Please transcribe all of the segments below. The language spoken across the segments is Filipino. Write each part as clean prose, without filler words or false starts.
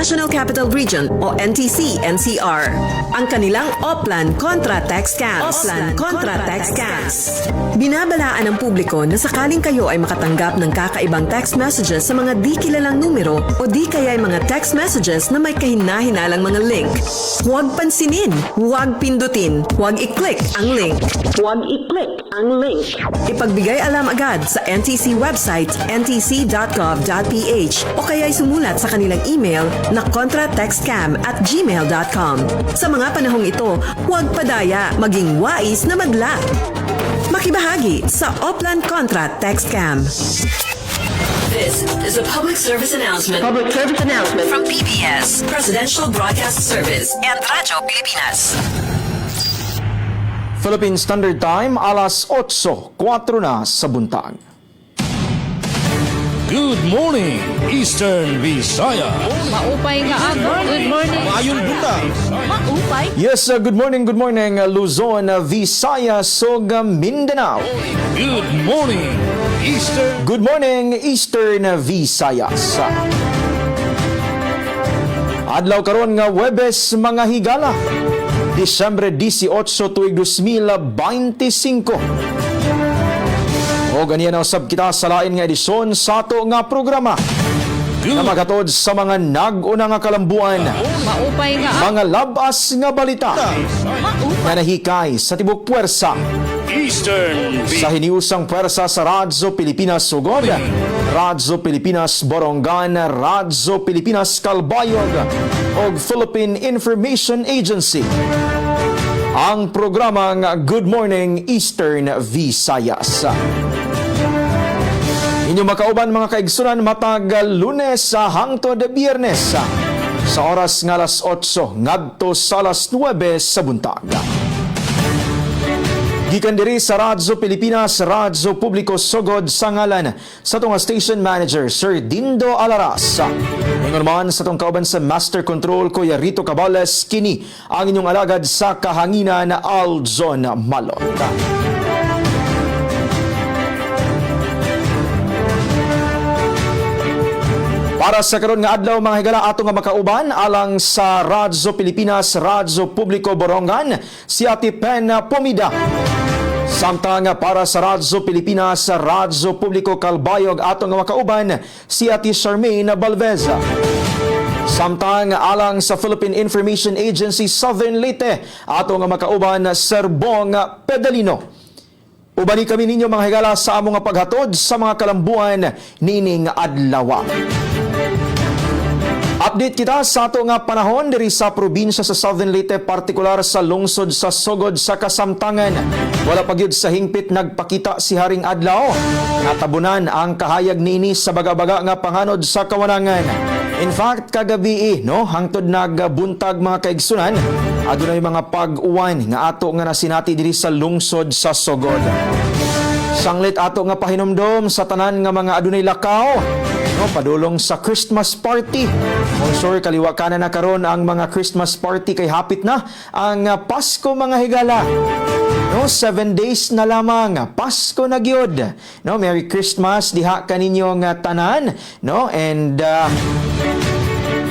National Capital Region o NTC-NCR. Ang kanilang Oplan Contra Tax Scams. Oplan Contra Tax Scams. Binabalaan ng publiko na sakaling kayo ay makatanggap ng kakaibang text messages sa mga di kilalang numero o di kaya ay mga text messages na may kahina-hinalang mga link. Huwag pansinin, huwag pindutin, huwag i-click ang link. Huwag i-click ang link. Ipagbigay alam agad sa NTC website ntc.gov.ph o kaya'y sumulat sa kanilang email na contratextcam@gmail.com. Sa mga panahong ito, huwag padaya, maging wais na magla. Makibahagi sa Oplan Contra Tax Scam. This is a public service announcement. Public service announcement from PBS, Presidential Broadcast Service, and Radyo Pilipinas. Philippine Standard Time, alas 8:04 na sa buntag. Good morning, Eastern Visaya. Maupay nga ako. Good morning. Ayun buntag. Maupay. Yes, good morning, Luzon, Visayas, ug Mindanao. Good morning, Eastern. Good morning, Eastern Visayas. Adlaw karon nga Huwebes, mga higala. Disyembre 18 tuig 2025. O ganyan ang usab kita sa lain nga edisyon sa ato nga programa na magatod sa mga nag-una nga kalambuan, Maupay nga ako. mga labas nga balita na nahikay sa tibok puwersa Eastern sa hiniusang puwersa sa Radyo Pilipinas Sugod, Radyo Pilipinas Borongan, Radyo Pilipinas Calbayog o Philippine Information Agency. Ang programang Good Morning Eastern Visayas. Inyong makauban mga kaigsunan matag Lunes hangtod Biyernes sa oras nga alas 8 ngadto sa alas 9 sa buntag. Gikan diri sa Radyo Pilipinas, Radyo Publiko Sugod sa ngalan sa itong Station Manager, Sir Dindo Alaras. Ngayon naman sa itong kauban sa Master Control, Kuya Rito Cabales, kini ang inyong alagad sa kahanginan na Aljon Malot. Para sa karon nga adlaw mga higala ato nga makauban alang sa Radyo Pilipinas, Radyo Publiko Borongan, si Ate Pen Pomida. Samtang para sa Radyo Pilipinas, Radyo Publiko Calbayog ato nga makauban, si Ate Charmaine Balveza. Samtang alang sa Philippine Information Agency Southern Leyte, ato nga makauban, Sir Bong Pedalino. Ubani kami ninyo mga higala sa among nga paghatod sa mga kalambuan nining adlaw. Update kita sa ato nga panahon diri sa probinsya sa Southern Leyte, partikular sa lungsod sa Sugod sa Kasamtangan. Wala pa gyud sa hingpit nagpakita si Haring Adlaw. Natabunan ang kahayag niini sa baga-baga nga panganod sa kawanangan. In fact, kagabi hangtod nagbuntag mga kaigsunan, adunay mga pag-uwan nga ato nga nasinati diri sa lungsod sa Sugod. Sanglit ato nga pahinomdom sa tanan nga mga adunay lakaw, padulong sa Christmas party. Sure, kaliwa ka na karon ang mga Christmas party kay hapit na ang Pasko mga higala. 7 days na lamang, Pasko na gyud. Merry Christmas diha kaninyong tanan, and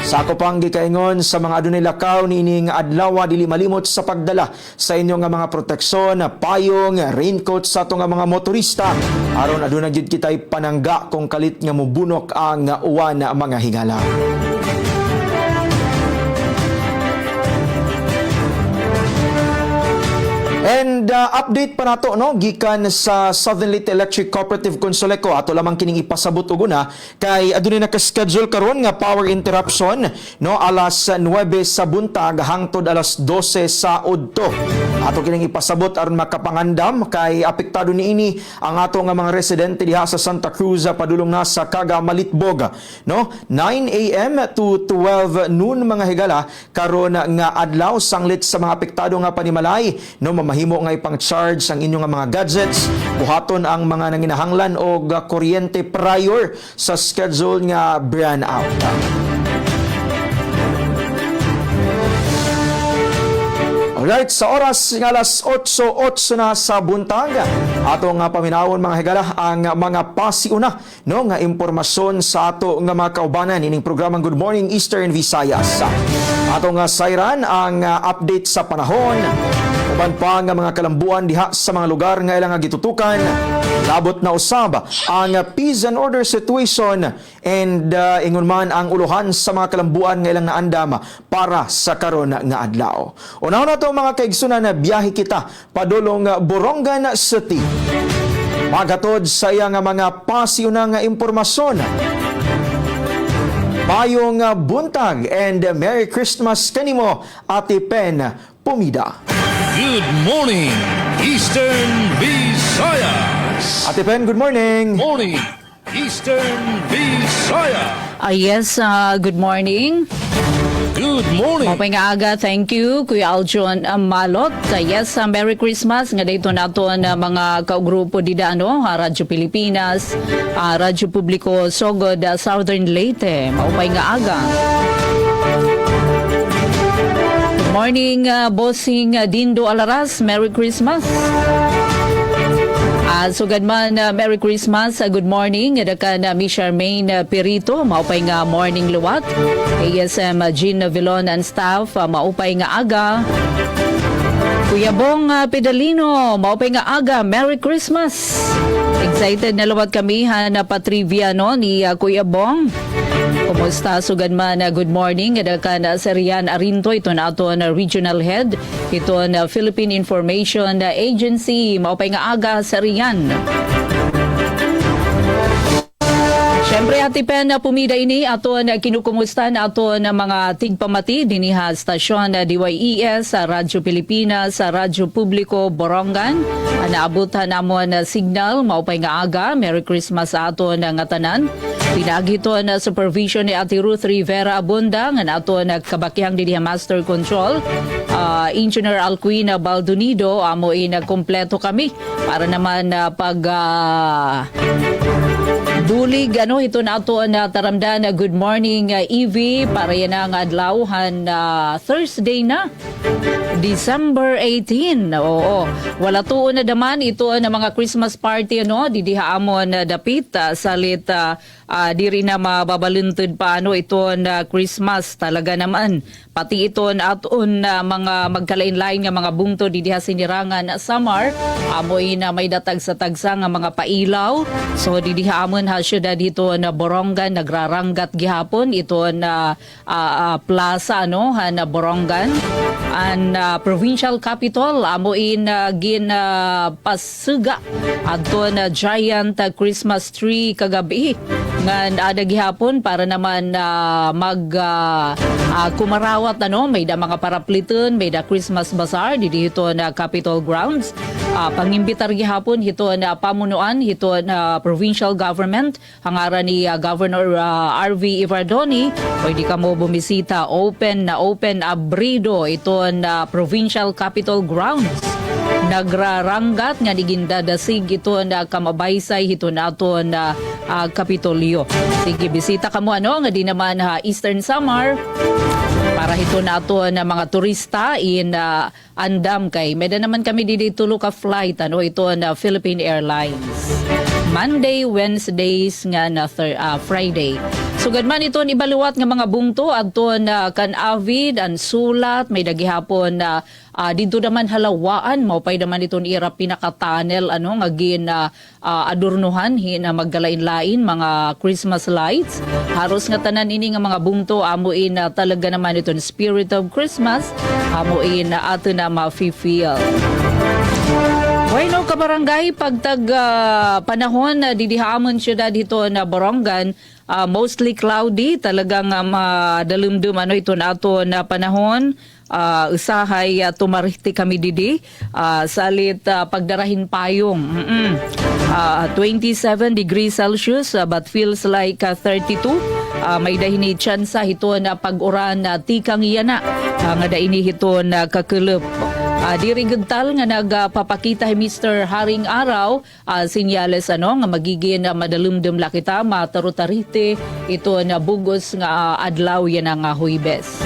sako pang gikaingon sa mga adunay lakaw niining adlaw dili malimot sa pagdala sa inyong mga proteksyon, payong, raincoat sa ato nga mga motorista aron aduna gyud kitay panangga kung kalit nga mubunok ang uwan mga higala. And update pa nato gikan sa Southern Leyte Electric Cooperative Consoleco, ato lamang kining ipasabot og una kay adunay naka-schedule karon nga power interruption alas 9 sa buntag hangtod alas 12 sa udto. Ato kining ipasabot aron makapangandam kay apektado niini ang ato nga mga residente diha sa Santa Cruz padulong na sa Kaga Malitbog. 9 AM to 12 noon mga higala karon nga adlaw sanglit sa mga apektado nga panimalay mahimo nga ipang-charge ang inyong mga gadgets, buhaton ang mga nanginahanglan o kuryente prior sa schedule nga brownout. Alright, sa oras ng alas 8:08 na sa buntag, Ato nga paminawon mga higala ang mga pasiuna no nga impormasyon sa ato nga mga kaubanan ining programang Good Morning Eastern Visayas. Ato nga sayran ang update sa panahon, uban pa nga mga kalambuan diha sa mga lugar nga ilang nga gitutukan. Labot na usab ang peace and order situation and ingon man ang uluhan sa mga kalambuan nga ilang naandam para sa karon nga adlaw. Unahon na to mga kaigsunan na biyahe kita padulong Borongan City. Magatod sa iya nga mga pasiuna nga impormasyon. Mayong buntag and Merry Christmas kanimo Ate Pen Pumida. Good morning, Eastern Visayas. Ate Pen, good morning. Morning, Eastern Visayas. Yes, good morning. Good morning. Mapay nga aga, thank you, Kuya Aljon Malot. Yes, Merry Christmas. Nga dito nato mga kaugrupo dida, Radyo Pilipinas, Radyo Publiko Sogod, Southern Leyte. Mapay nga aga. Good morning, Bossing Dindo Alaras. Merry Christmas. Sugad man, Merry Christmas, good morning. Adakan Miss Charmaine Perito, maupay nga morning luwat. ASM Jean Vilon and staff, maupay nga aga. Kuya Bong Pedalino, maupay nga aga, Merry Christmas. Excited na luwat kami na patrivia ni Kuya Bong. Kumusta sugad man, good morning. Adakan sa Rian Arinto, ito na ato na regional head. Ito na Philippine Information Agency. Maupay nga aga sa Rian. Siyempre, Ate Pen Pumida ini ato na kinukumusta na ato na mga tigpamati diniha stasyon na DYES sa Radyo Pilipinas, sa Radyo Publiko Borongan. Naabutan namon na signal, maupay nga aga. Merry Christmas sa ato na ngatanan. Pinagito na supervision ni Ate Ruth Rivera Abunda nga nato nagkabakihang diniha Master Control. Engineer Alcuina Baldonido, amo kompleto kami para naman pag dulig ito na ato na taramdan na good morning Evie para yan ang adlawhan Thursday na December 18. Oo. Wala tuon na daman ito na mga Christmas party didiha amon dapit salit diri na mababaluntod pa ito na Christmas talaga naman. Pati ito aton mga magkalain-lain nga mga bungto didiha sinirangan Samar amoy na may datag sa tagsa nga mga pailaw. So didiha amon syudad dito na Borongan nagraranggat gihapon ito na plaza na Borongan and provincial capital amoin gin pasuga adto na giant Christmas tree kagabi nga ada gihapon para naman kumarawat may da mga parapliton may da Christmas bazaar dito na Capitol Grounds. Pangimbitar gihapon hito na pamunuan hito na provincial government hangara ni Governor RV Ivardoni pwede ka mo bumisita open abrido ito na provincial Capitol Grounds. Nagraranggat nga nigindadasig ito na kamabaysay ito na ito na Kapitolyo. Sige, bisita ka mo nga di naman Eastern Samar para ito na ito na mga turista in andam kay meda naman kami dito ka flight ito na Philippine Airlines. Monday, Wednesdays nga na Friday. Sugad man ito ibaluwat nga mga bungto adto na kan-avid ang sulat may dagihapon na dito naman halawaan maupay naman ito irap pinaka-tunnel nga gin adornuhan na maggalain-lain mga Christmas lights. Haros nga tanan ini nga mga bungto amuin talaga naman ito spirit of Christmas amuin ato na ma-feel. Bueno, kabarangay, pagtag panahon na didihamon syudad dito na Borongan, mostly cloudy, talagang madalumdum ito na ato na panahon. Usahay tumarihti kami didi, salit pagdarahin payong. 27 degrees Celsius but feels like 32. May dahini tsansa ito na pag-uran tikang iyana, nga daini ito na kakulop. Diri gudtal nga nagpapakita Mr. Haring Araw sinyales nga magiging madalumdum lakita matarutarite ito na bugos nga adlaw yan ang Huwebes.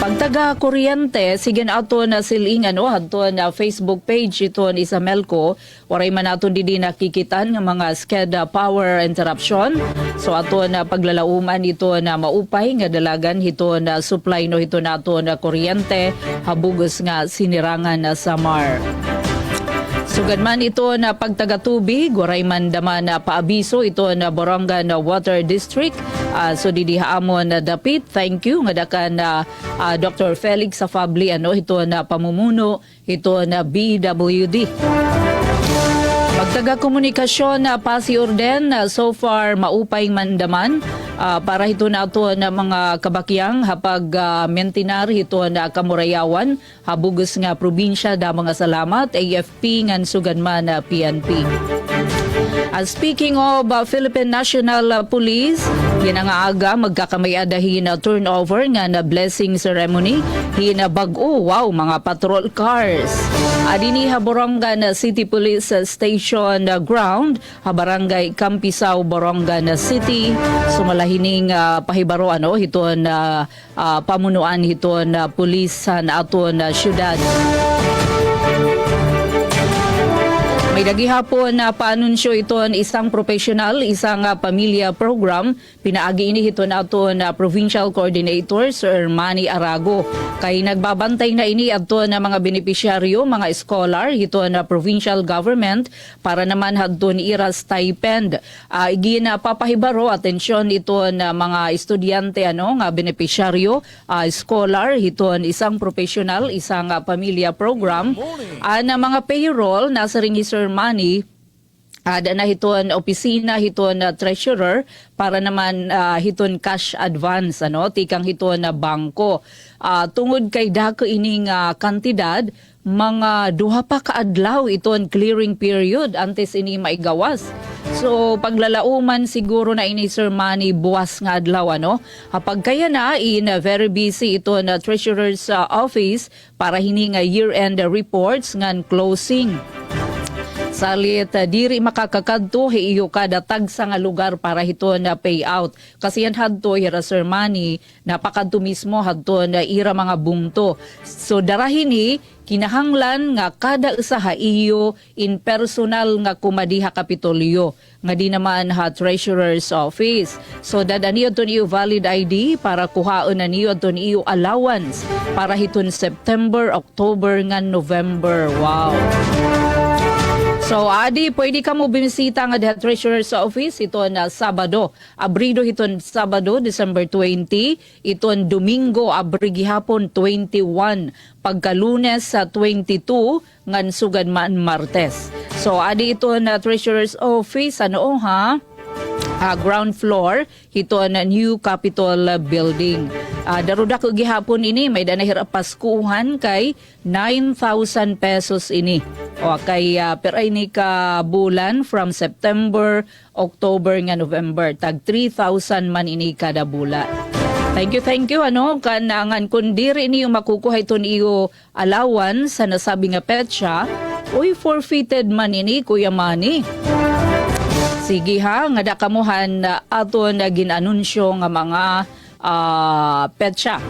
Pagtaga kuryente, sige na ato na siling hadto na Facebook page ito ni Isamelco, waray man ato didi nakikitan ng mga sked power interruption. So ato na paglalauman ito na maupay nga dalagan ito na supply no ito na ato na kuryente habugos nga sinirangan na Samar. Sugad man ito na pagtagatubig, waray man daman na paabiso ito na Borongan na Water District. So didihaamon na dapit. Thank you nga dakan na Dr. Felix Afabli ito na pamumuno ito na BWD. Pagtaga komunikasyon na pasiorden so far maupay mandaman para ito na ito na mga kabakyang hapag mentinar ito na kamurayawan habugos nga probinsya da mga salamat AFP ngan suganman na PNP. Speaking of Philippine National Police, ginangaaga magkakamayadahin na turnover nga na blessing ceremony hinabag-o mga patrol cars. Adini Borongan City Police Station ground, Barangay Campisao, Borongan City. Sumalahining pahibaro ito na pamunuan ito na pulis na ato na syudad. May dagihapon na paanunsyo ito isang professional, isang pamilya program. Pinaagi ini ito na ito na Provincial Coordinator, Sir Manny Arago. Kay nagbabantay na ini ato na mga benepisyaryo, mga scholar, ito na provincial government para naman hadto ni ira stipend. Igina papahibaro, atensyon ito na mga estudyante, nga benepisyaryo, scholar, ito isang professional, isang pamilya program. Na mga payroll, nasa ring Sir Manny, na hiton opisina, hiton treasurer para naman hiton cash advance, tikang hiton na bangko. Tungod kay dako ining kantidad, mga duha pa kaadlaw iton clearing period antes ini maigawas. So paglalauman siguro na ini Sir Manny buwas nga adlaw Kapag kaya na very busy ito na treasurer's office para hininga year-end reports ngan closing. Salit diri makakakadto iyo kada tagsa nga lugar para hito na payout. Kasi yan hadto hira Sir Manny napakadto mismo hadto na ira mga bungto. So darahini kinahanglan nga kada usaha iyo in personal nga kumadiha Kapitolyo nga di naman treasurer's office. So dadaniyo ton iyo valid ID para kuhaon na niyo ton iyo allowance para hiton September, October nga November. Wow. So, adi, pwede ka mo bimisita nga the Treasurer's Office ito na Sabado. Abrido iton Sabado, December 20. Iton Domingo, abrigi hapon 21. Pagkalunes sa 22, ngan sugad man Martes. So, adi ito na Treasurer's Office, ground floor, ito na New Capitol Building. Daruda ko gihapon ini, may danahirap paskuhan kay 9,000 pesos ini. O kay peray ni ka bulan from September, October nga November. Tag 3,000 man ini kada bulan. Thank you. Kanangan kundiri niyo makukuha ito niyo allowance sa nasabi nga petsa. Uy, forfeited man ini, Kuya Manny. Sige nga dakamuhan ato na ginanunsyo nga mga petsa.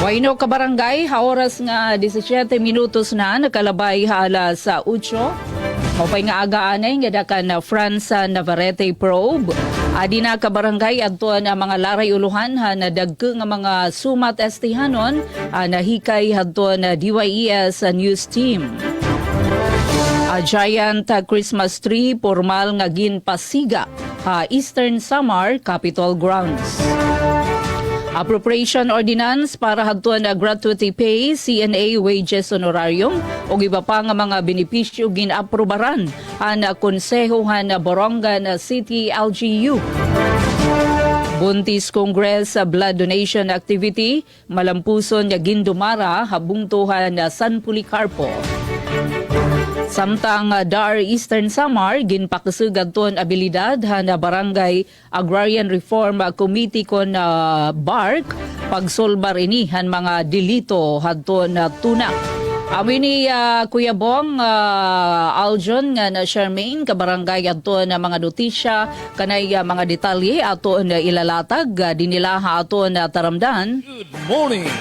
Waino ka barangay, oras nga 17 minutos na, nakalabay alas 8. Mapay nga agaanay, nga dakan na Franza Navarrete probe. Adi na ka barangay, adto na mga laray uluhan, na dagko nga mga sumat estihanon, nahikay adto na DYES news team. A giant Christmas tree, formal nga ginpasiga, Eastern Samar, Capitol Grounds. Appropriation Ordinance para hadto na gratuity pay, CNA wages honorarium o iba pa nga mga benepisyo ginaprobaran na konsehohan na Borongan City LGU. Buntis Congress blood donation activity, malampuson nga gindumara habungtuhan na San Policarpo. Samtang Dar Eastern Samar, ginpakasugad ton abilidad na Barangay Agrarian Reform Committee kon BARC, pagsolbar ini han mga delito hadto na tunak. Amin ni Kuya Bong Aljon nga na Charmaine kabarangay ato na mga notisya kanay mga detalye ato na ilalatag dinilaha ato na taramdan. Good morning,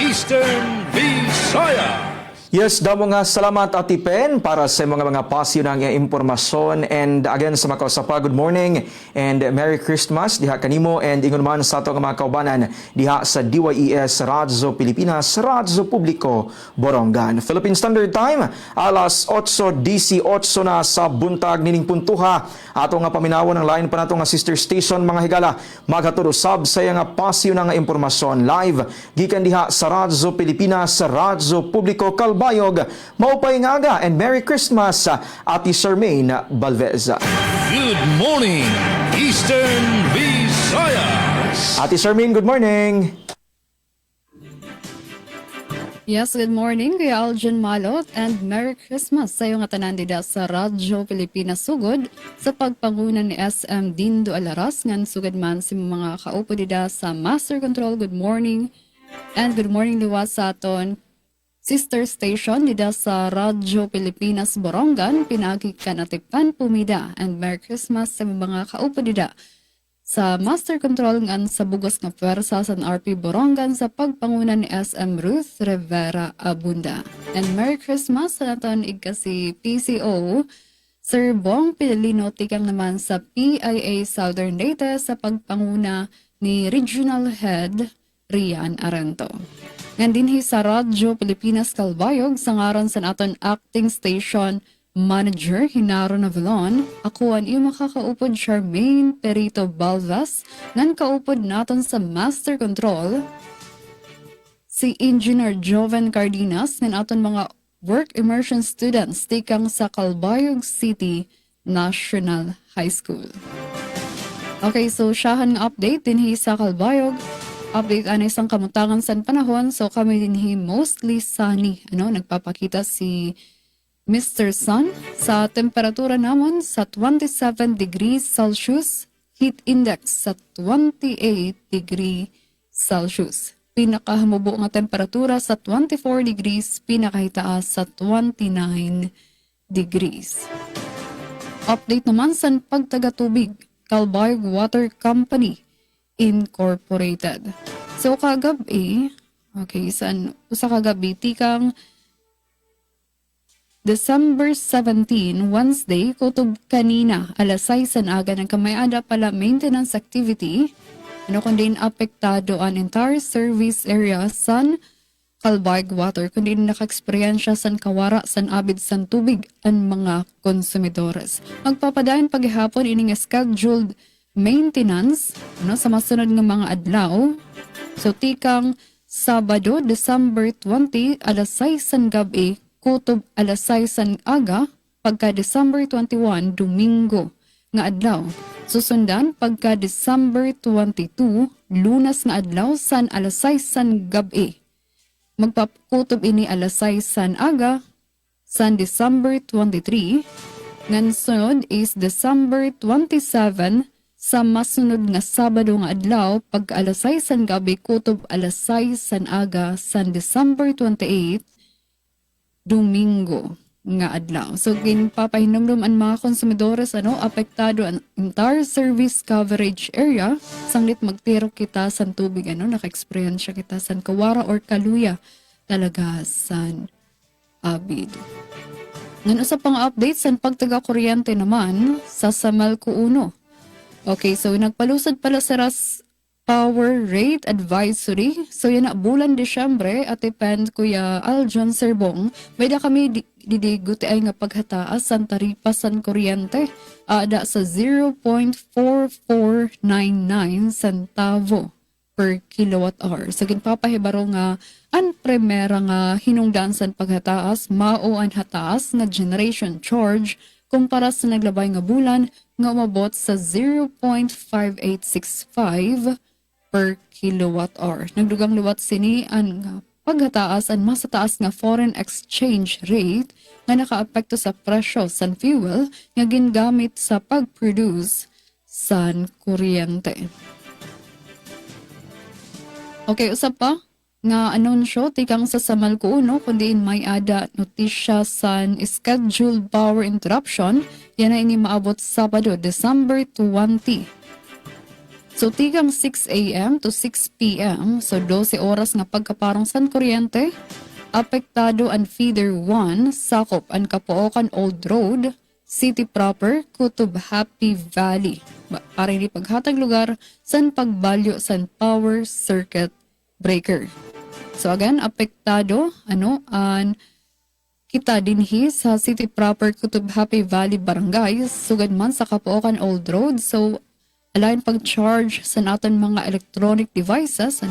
Eastern Visayas. Yes, damo nga salamat Ati Pen para sa mga pasyo ng impormasyon. And again sa mga kausapa, good morning and Merry Christmas diha kanimo and ingon man sa ato nga mga kaubanan diha sa DYES Radyo Pilipinas, Radyo Publiko, Borongan. Philippine Standard Time, alas 8:18 na sa buntag nining puntuha. Ato nga paminawon ang lain pa nato nga sister station mga higala. Maghaturusab sa nga pasyo ng impormasyon live gikan diha sa Radyo Pilipinas, Radyo Publiko, Bayog, maupay nga aga and Merry Christmas Ati Charmaine Balvez. Good morning, Eastern Visayas. Ati Charmaine, good morning. Yes, good morning, Kuya Aljon Malot, and Merry Christmas sa iyong tanan dida sa Radyo Pilipinas Sugod sa pagpangunan ni SM Dindo Alaras ngan sugad man si mga kaupo dida sa Master Control. Good morning and good morning liwas sa aton sister station dida sa Radyo Pilipinas Borongan, pinagikan atipan pumida, and Merry Christmas sa mga kaupo dida sa Master Control ngan sa bugos nga pwersa sa RP Borongan sa pagpangunan ni SM Ruth Rivera Abunda. And Merry Christmas sa naton igkasi PCO Sir Bong Pilino tikang naman sa PIA Southern Leyte sa pagpanguna ni Regional Head Rian Arento. Ngandinhi sa Radyo Pilipinas Calbayog sa ngaran sa naton acting station manager Hinaro Navalon, ako ang iyong makakaupod Charmaine Perito Balvas, ngan kaupod naton sa Master Control si Engineer Joven Cardenas ng aton mga work immersion students tikang sa Calbayog City National High School. Okay, so siyahan nga update dinhi sa Calbayog. Update ano isang kamutangan sa panahon. So kami dinhi mostly sunny. Nagpapakita si Mr. Sun sa temperatura namon sa 27 degrees Celsius, heat index sa 28 degrees Celsius. Pinakahamubo nga temperatura sa 24 degrees, pinakahitaas sa 29 degrees. Update naman sa pagtagatubig, Calbayog Water Company Incorporated. So kagabi, usa kagabi tikang December 17, Wednesday, kutob kanina, alas 6 ang aga ng kamayada pala maintenance activity, kundi apektado ang entire service area san Calbayog Water, kundi naka-eksperyensya san kawara san abid san tubig ang mga konsumidores. Magpapadayon paghihapon ining scheduled maintenance sa masunod ng mga adlaw. So tikang Sabado, December 20, alas 6 ang gabi, kutob alas 6 ang aga, pagka December 21, Domingo nga adlaw. Susundan pagka December 22, Lunas nga adlaw, san alas 6 ang gabi. Magpakutob ini alas 6 ang aga, san December 23, ngan sunod is December 27, sa masunod nga Sabado nga adlaw, pag alas 6 ang gabi, kutob alas 6 ang aga, san December 28, Domingo nga adlaw. So ginpapahinumdum ang mga konsumidores apektado ang entire service coverage area, sanglit magtiro kita san tubig naka-experience kita san kawara or kaluya talaga san abid. Ngan usa pang update san pagtaga kuryente naman sa Samalco 1. Okay, so nagpalusad pala sa Power Rate Advisory. So yan na, bulan Desyembre at depend Kuya Aljon Serbong. May da kami didiguti ay nga paghataas san taripa san kuryente. Ada sa 0.4499 centavo per kilowatt hour. So ginpapahibaro nga ang primera nga hinungdan san paghataas mao ang hataas nga generation charge kumpara sa naglabay nga bulan nga umabot sa 0.5865 per kilowatt hour. Nagdugang liwat sini ang paghataas ang mas taas nga foreign exchange rate nga nakaapekto sa presyo sa fuel nga gingamit sa pag-produce sa kuryente. Okay, usap pa. nga anunsyo tikang sa Samal ko uno kundi may ada notisya sa scheduled power interruption yan na ini maabot Sabado, December 20. So tikang 6 a.m. to 6 p.m. so 12 oras nga pagkaparong san kuryente apektado ang Feeder 1 sakop ang Kapookan Old Road City proper Kutob Happy Valley para hindi paghatag lugar san pagbalyo san power circuit breaker. So again, apektado an kita dinhi sa City proper Kutob Happy Valley Barangay sugad man sa Kapookan Old Road. So alain pag-charge sa naton mga electronic devices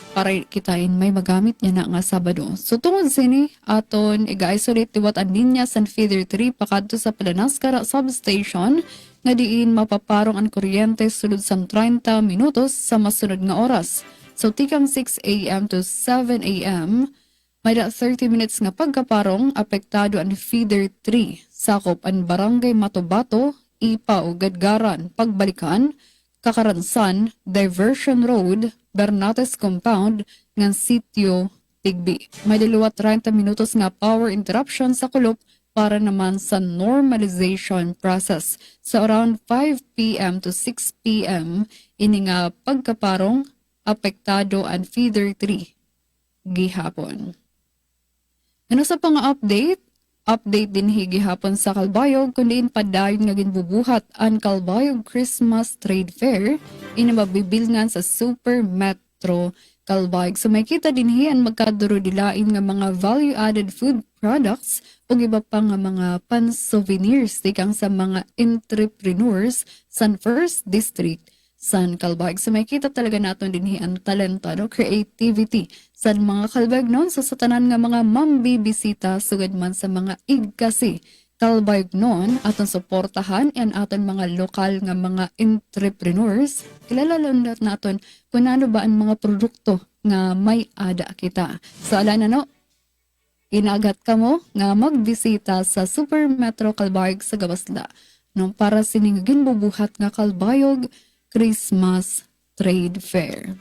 para kitain may magamit niya na nga Sabado. So tungod sini aton iga-isolate liwat ang linya sa Feeder 3 pakadto sa Palanaskara substation nga diin mapaparong ang kuryente sulod sa 30 minutos sa masunod nga oras. So, tikang 6 a.m. to 7 a.m., may 30 minutes nga pagkaparong apektado ang Feeder 3, sakop ang Barangay Matobato, Ipa o Gadgaran, Pagbalikan, Kakaransan, Diversion Road, Bernates Compound, ng Sitio, Tigbi. May 30 minutos nga power interruption sa kulop para naman sa normalization process. So, around 5 p.m. to 6 p.m., ini nga pagkaparong apektado ang Feeder 3 gihapon. Sa pang update din gihapon sa Calbayog kundi padayon nga ginbubuhat ang Calbayog Christmas Trade Fair mabibilngan sa Super Metro Calbayog. So may kita dinhi ang magkaduro-dilain nga mga value-added food products o iba pa nga mga pan-souvenirs tikang sa mga entrepreneurs sa First District San Calbayog. So may kita talaga natin din ang talento, creativity sa mga Calbayog noon. So sa tanan nga mga mambibisita sugad man sa mga igkasi Calbayog noon aton suportahan and aton mga lokal nga mga entrepreneurs. Kilalalon naton kung ano ba ang mga produkto nga may ada kita. So ala na inagat ka mo nga magbisita sa Super Metro Calbayog sa Gabasla para sining ginbubuhat nga Calbayog Christmas Trade Fair.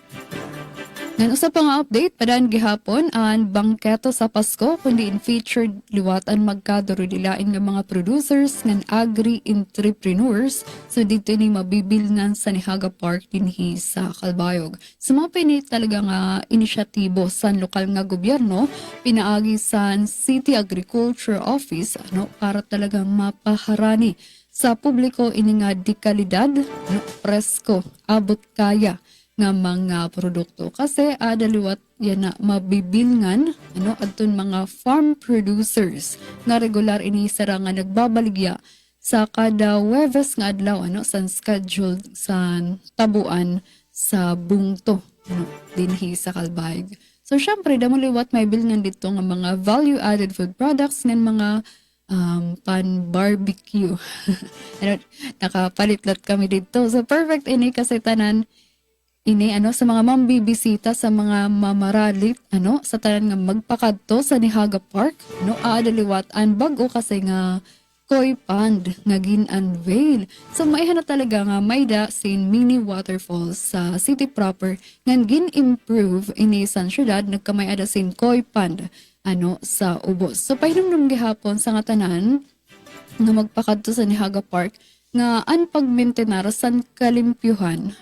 Ngayon usa pa nga update padaan gihapon ang bangketo sa Pasko kundi featured liwatan magkaduro-dilain nga mga producers ng agri-entrepreneurs so dito ni mabibilngan sa Nihaga Park dinhi sa Calbayog. Sumapay talaga nga inisyatibo sa lokal nga gobyerno pinaagi sa City Agriculture Office para talagang mapaharani sa publiko ini nga di kalidad, presko, abot kaya nga mga produkto. Kasi daliwat yan na mabibilngan adton mga farm producers nga regular ini sara nga nagbabaligya sa kada Huwebes nga adlaw sa scheduled sa tabuan sa bungto dinhi sa Calbayog. So syempre damo liwat may bilngan dito nga mga value added food products ng mga pan barbecue. Nakapalitlat kami dito. So perfect ini kasi tanan ini sa mga mambibisita sa mga mamaralit sa tanan nga magpakadto sa Nihaga Park aadaliwat an bag-o kasi nga koi pond nga gin-unveil. So maihan na talaga nga may sin mini waterfalls sa city proper nga gin-improve ini sa syudad nagkamay ada sin koi pond sa ubos. So pahinumdum gihapon sa nga tanan nga magpakadto sa Nihaga Park nga an pagmentenar san kalimpyuhan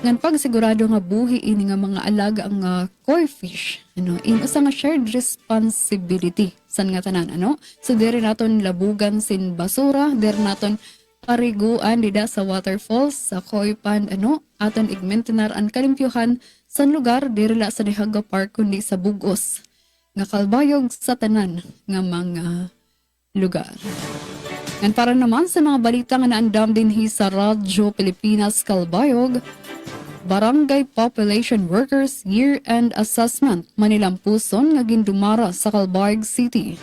ngan pagsigurado nga buhi ini nga mga alaga ang koi fish usa nga shared responsibility san nga tanan so diri naton labugan sin basura diri naton pariguan dida sa waterfalls sa koi pond aton igmentenar an kalimpyuhan san lugar diri la sa Nihaga Park kundi sa bugos nga Calbayog sa tanan nga mga lugar. Ngan para naman sa mga balita nga naandam dinhi sa Radyo Pilipinas Calbayog, Barangay Population Workers Year-End Assessment manilampuson nga gindumara sa Calbayog City.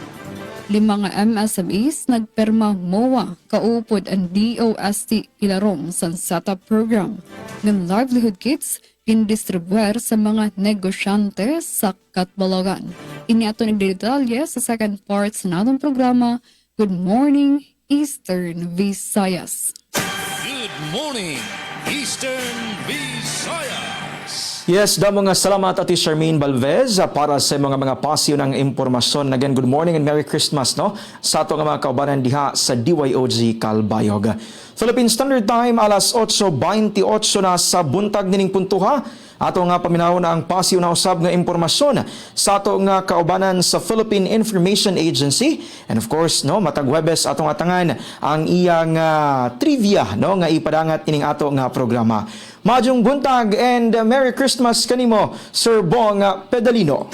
5 nga MSMEs nagperma MOA kaupod ang DOST Ilarom sa setup program ng livelihood kits gindistribuer sa mga negosyante sa Catbalogan. Ini ato nagdetalye sa second part sa natong programa, Good Morning, Eastern Visayas. Good morning, Eastern Visayas. Yes, damo nga salamat Ati Charmaine Balvez para sa mga pasyo ng impormasyon. Again, good morning and Merry Christmas no sa ato nga mga kaubanan diha sa DYOG Calbayog. Philippine Standard Time alas 8:28 na sa buntag nining puntuha. Ato nga paminaw na ang pasyo na usab nga impormasyon sa ato nga kaubanan sa Philippine Information Agency, and of course no matag Huwebes atong atangan ang iyang trivia no nga ipadangat ining ato nga programa. Majong buntag and Merry Christmas kanimo Sir Bong Pedalino.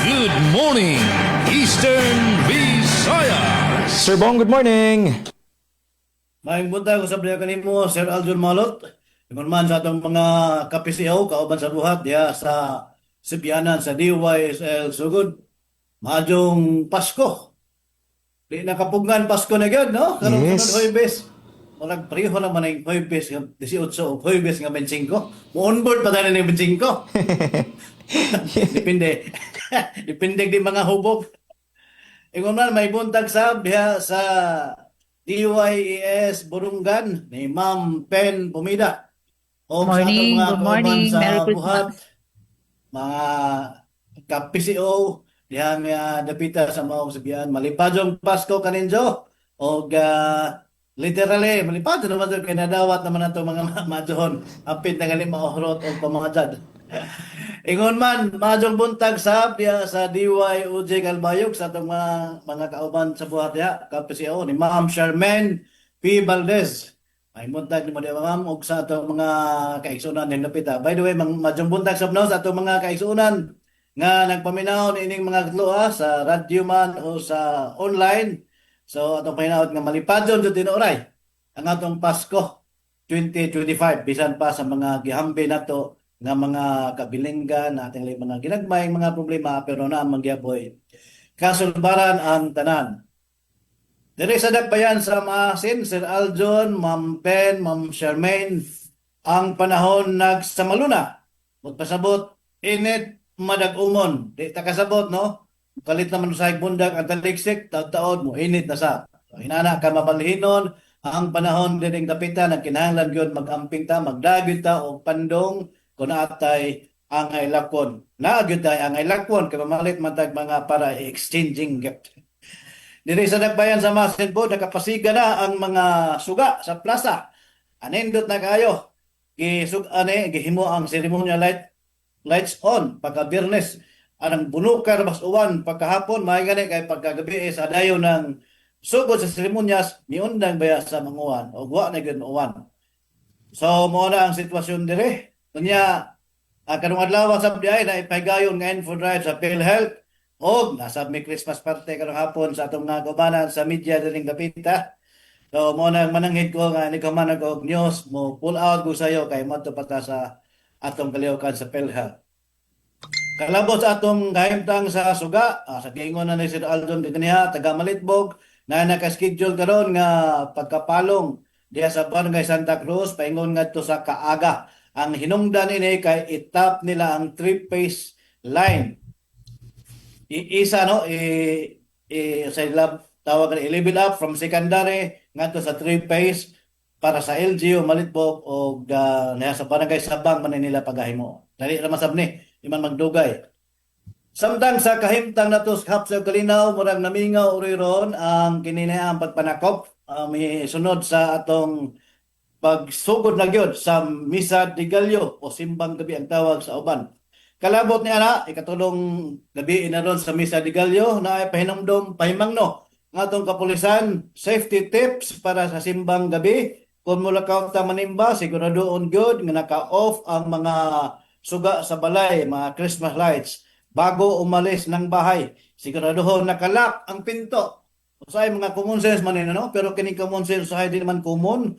Good morning, Eastern Visayas. Sir Bong, good morning. Maayong buntag sa priya kanimo Sir Aljon Malot. Ingon man sa atong mga kapisiyaw kauban sa buhat diha sa Sibianan sa DYSL Sugod. Maadong Pasko. Di nakapugnan Pasko na gyud no? Karong Yes. sunod Huwebes. Murag pareho naman ang Huwebes nga 18 o Huwebes nga 25. Mo-onboard pa tayo ng 25. Depende. Depende di mga hubog. Ingon man may buntag sa diha sa DYES Burungan ni Ma'am Pen Pumida. O sa Morning, atong mga good morning, kauban sa Merry Christmas. buhat, mga ka-PCO, diha nga dapita sa maong sabihan, malipadong Pasko kaninjo, o literally, malipad naman doon, kinadawat naman nato mga madyon, apit na galing maohrot o pamangajad. Ingon man, madong buntag sa diha sa DYOJ Calbayog sa atong mga kauban sa buhat diha, ka-PCO, ni Ma'am Charmaine P. Valdez. May buntag ni mo diha ma'am ug sa atong mga kaigsunan ni Lapita. By the way, madong buntag sa sa atong mga kaigsunan nga nagpaminaw niining mga katloa sa radyo man o sa online. So atong paminaw nga malipadon jud tinuray ang atong Pasko 2025 bisan pa sa mga gihambi nato nga mga kabilinggan nating mga ginagmayng mga problema pero na mangyaboy kasulbaran ang tanan. Diri sa dakbayan sa Maasin, Sir Aljon, Ma'am Pen, Ma'am Charmaine, ang panahon nagsamaluna. Magpasabot, init, madag-umon. Di takasabot, no? Kalit naman sa bundag ang taliksik, taon-taon mo, init na sa. So, hinana ka mabalhinon, ang panahon din kapitan, ang kinahanglan yun, mag-amping ta, magdagit ta, o pandong, kung naatay ang lakon. Naagit tayo ang lakon, kaya mamalit matag mga para exchanging gift. Diri sa dakbayan sa Masin po, nakapasiga na ang mga suga sa plaza. Anindot na kayo. Gihimo ang seremonya lights on pagka-Biyernes. Anang bunukar mas uwan pagkahapon, may gani kay pagkagabi sa dayo ng sugod sa seremonyas, niundang baya sa mga uwan o guwa na gano'n uwan. So, muna ang sitwasyon diri. Kunya, kanong adlaw sa biyahe na ipahigayon nga info drive sa PhilHealth. Og nasa may Christmas party karong hapon sa atong mga kaubanan sa media dining Gapita. So mo nang mananghid ko nga ni kamanag og news mo pull out ko sayo kay madto pata sa atong kalihukan sa PhilHealth. Kalabot sa atong kahimtang sa suga, sa giingon na ni Sir Aljon kaniya taga Malitbog na naka-schedule karon nga pagkapalong diha sa Barangay Santa Cruz paingon ngadto sa Kaaga. Ang hinungdan ini kay itap nila ang three-phase line. Isa no sa lab tawag na i-level up from secondary ngadto sa 3-phase para sa LGU Malitbog o sa Barangay Sabang man nila pagahimo. Dali ra masab ni iman magdugay. Samtang sa kahimtang nato sa Hapsel Kalinaw murag namingaw uriron ang kininaang pagpanakop may sunod sa atong pagsugod na gyud sa Misa de Gallo o simbang gabi ang tawag sa uban. Kalabot ni ana, ikatulong gabi na ron sa Misa de Gallo na ay pahinumdom, pahimangno ng atong kapulisan, safety tips para sa simbang gabi. Kung mula ka manimba, siguradoon good nga naka-off ang mga suga sa balay, mga Christmas lights. Bago umalis ng bahay, siguradoon nakalak ang pinto. Usay mga common sense man no? Pero kining common sense usahay din naman common.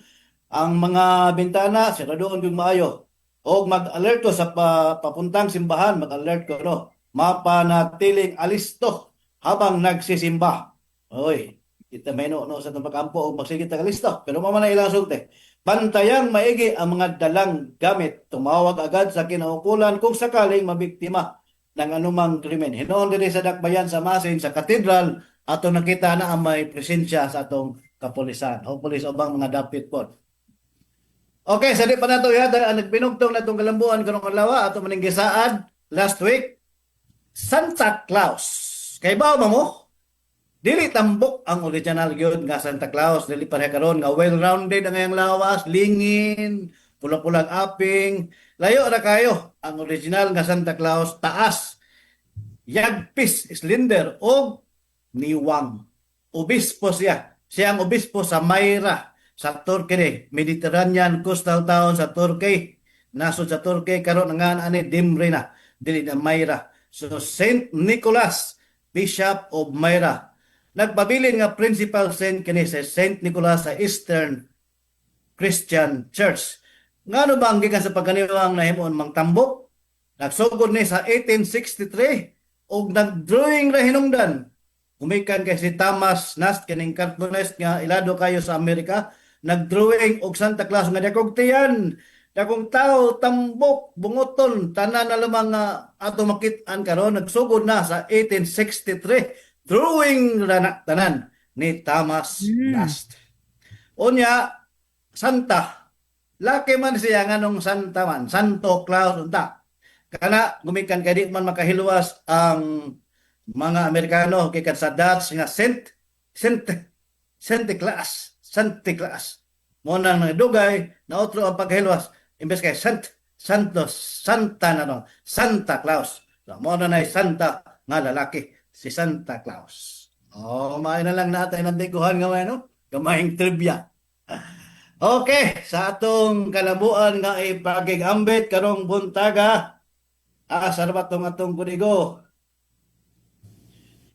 Ang mga bintana, siguradoon yung maayo. O mag-alert ko sa papuntang simbahan, mag-alert ko no. Mapanatiling alisto habang nagsisimba. Oy, kita may no sa itong pagkampo o magsigit ang alisto. Pero mamana ilang sulti. Bantayang maigi ang mga dalang gamit. Tumawag agad sa kinaukulan kung sakaling mabiktima ng anumang krimen. Hinoon din sa dakbayan sa Masin, sa katedral, ato nakita na ang may presensya sa atong kapulisan. O pulis o bang mga dapit po. Okay, sa di pa na ito yata, nagpinugtong na itong kalambuan karong kalawa ato maning gisaad last week, Santa Claus. Kay ba mo? Dili tambok ang original gyud nga Santa Claus, dili pareha karon nga well-rounded ang iyang lawas, lingin, pulang-pulang aping. Layo ra kayo ang original nga Santa Claus, taas, yagpis, slender o niwang. Obispo siya. Siya ang obispo sa Myra, sa Turkey, Mediterranean coastal town sa Turkey. Nasod sa Turkey karon nga ani Dimre na, dili na Myra. So Saint Nicholas, Bishop of Myra. Nagpabilin nga principal saint kini sa Saint Nicholas sa Eastern Christian Church. Ngano ba ang gikan sa pagkaniwang nahimon mang tambok? Nagsugod ni sa 1863 ug nagdrawing ra hinungdan. Umikan kay si Thomas Nast kining cartoonist nga ilado kayo sa Amerika, nagdrawing og Santa Claus nga dakog tiyan. Dakong tao, tambok, bungoton, tanan na lamang ato makit-an karon nagsugod na sa 1863. Drawing na tanan ni Thomas Nast. Unya, Santa. Laki man siya nganong Santa man. Santo Claus unta. Kana gumikan kay di man makahiluwas ang mga Amerikano kay sa Dutch nga Santa Claus. Mo nang dugay na otro ang paghiluwas imbes kay Santa Claus. So, mo na Santa nga lalaki. Si Santa Claus. Maay na lang natin ang tikuhan nga no? Gamayang trivia. Okay, sa atong kalabuan nga ipagigambit karong buntaga, sarap atong kudigo.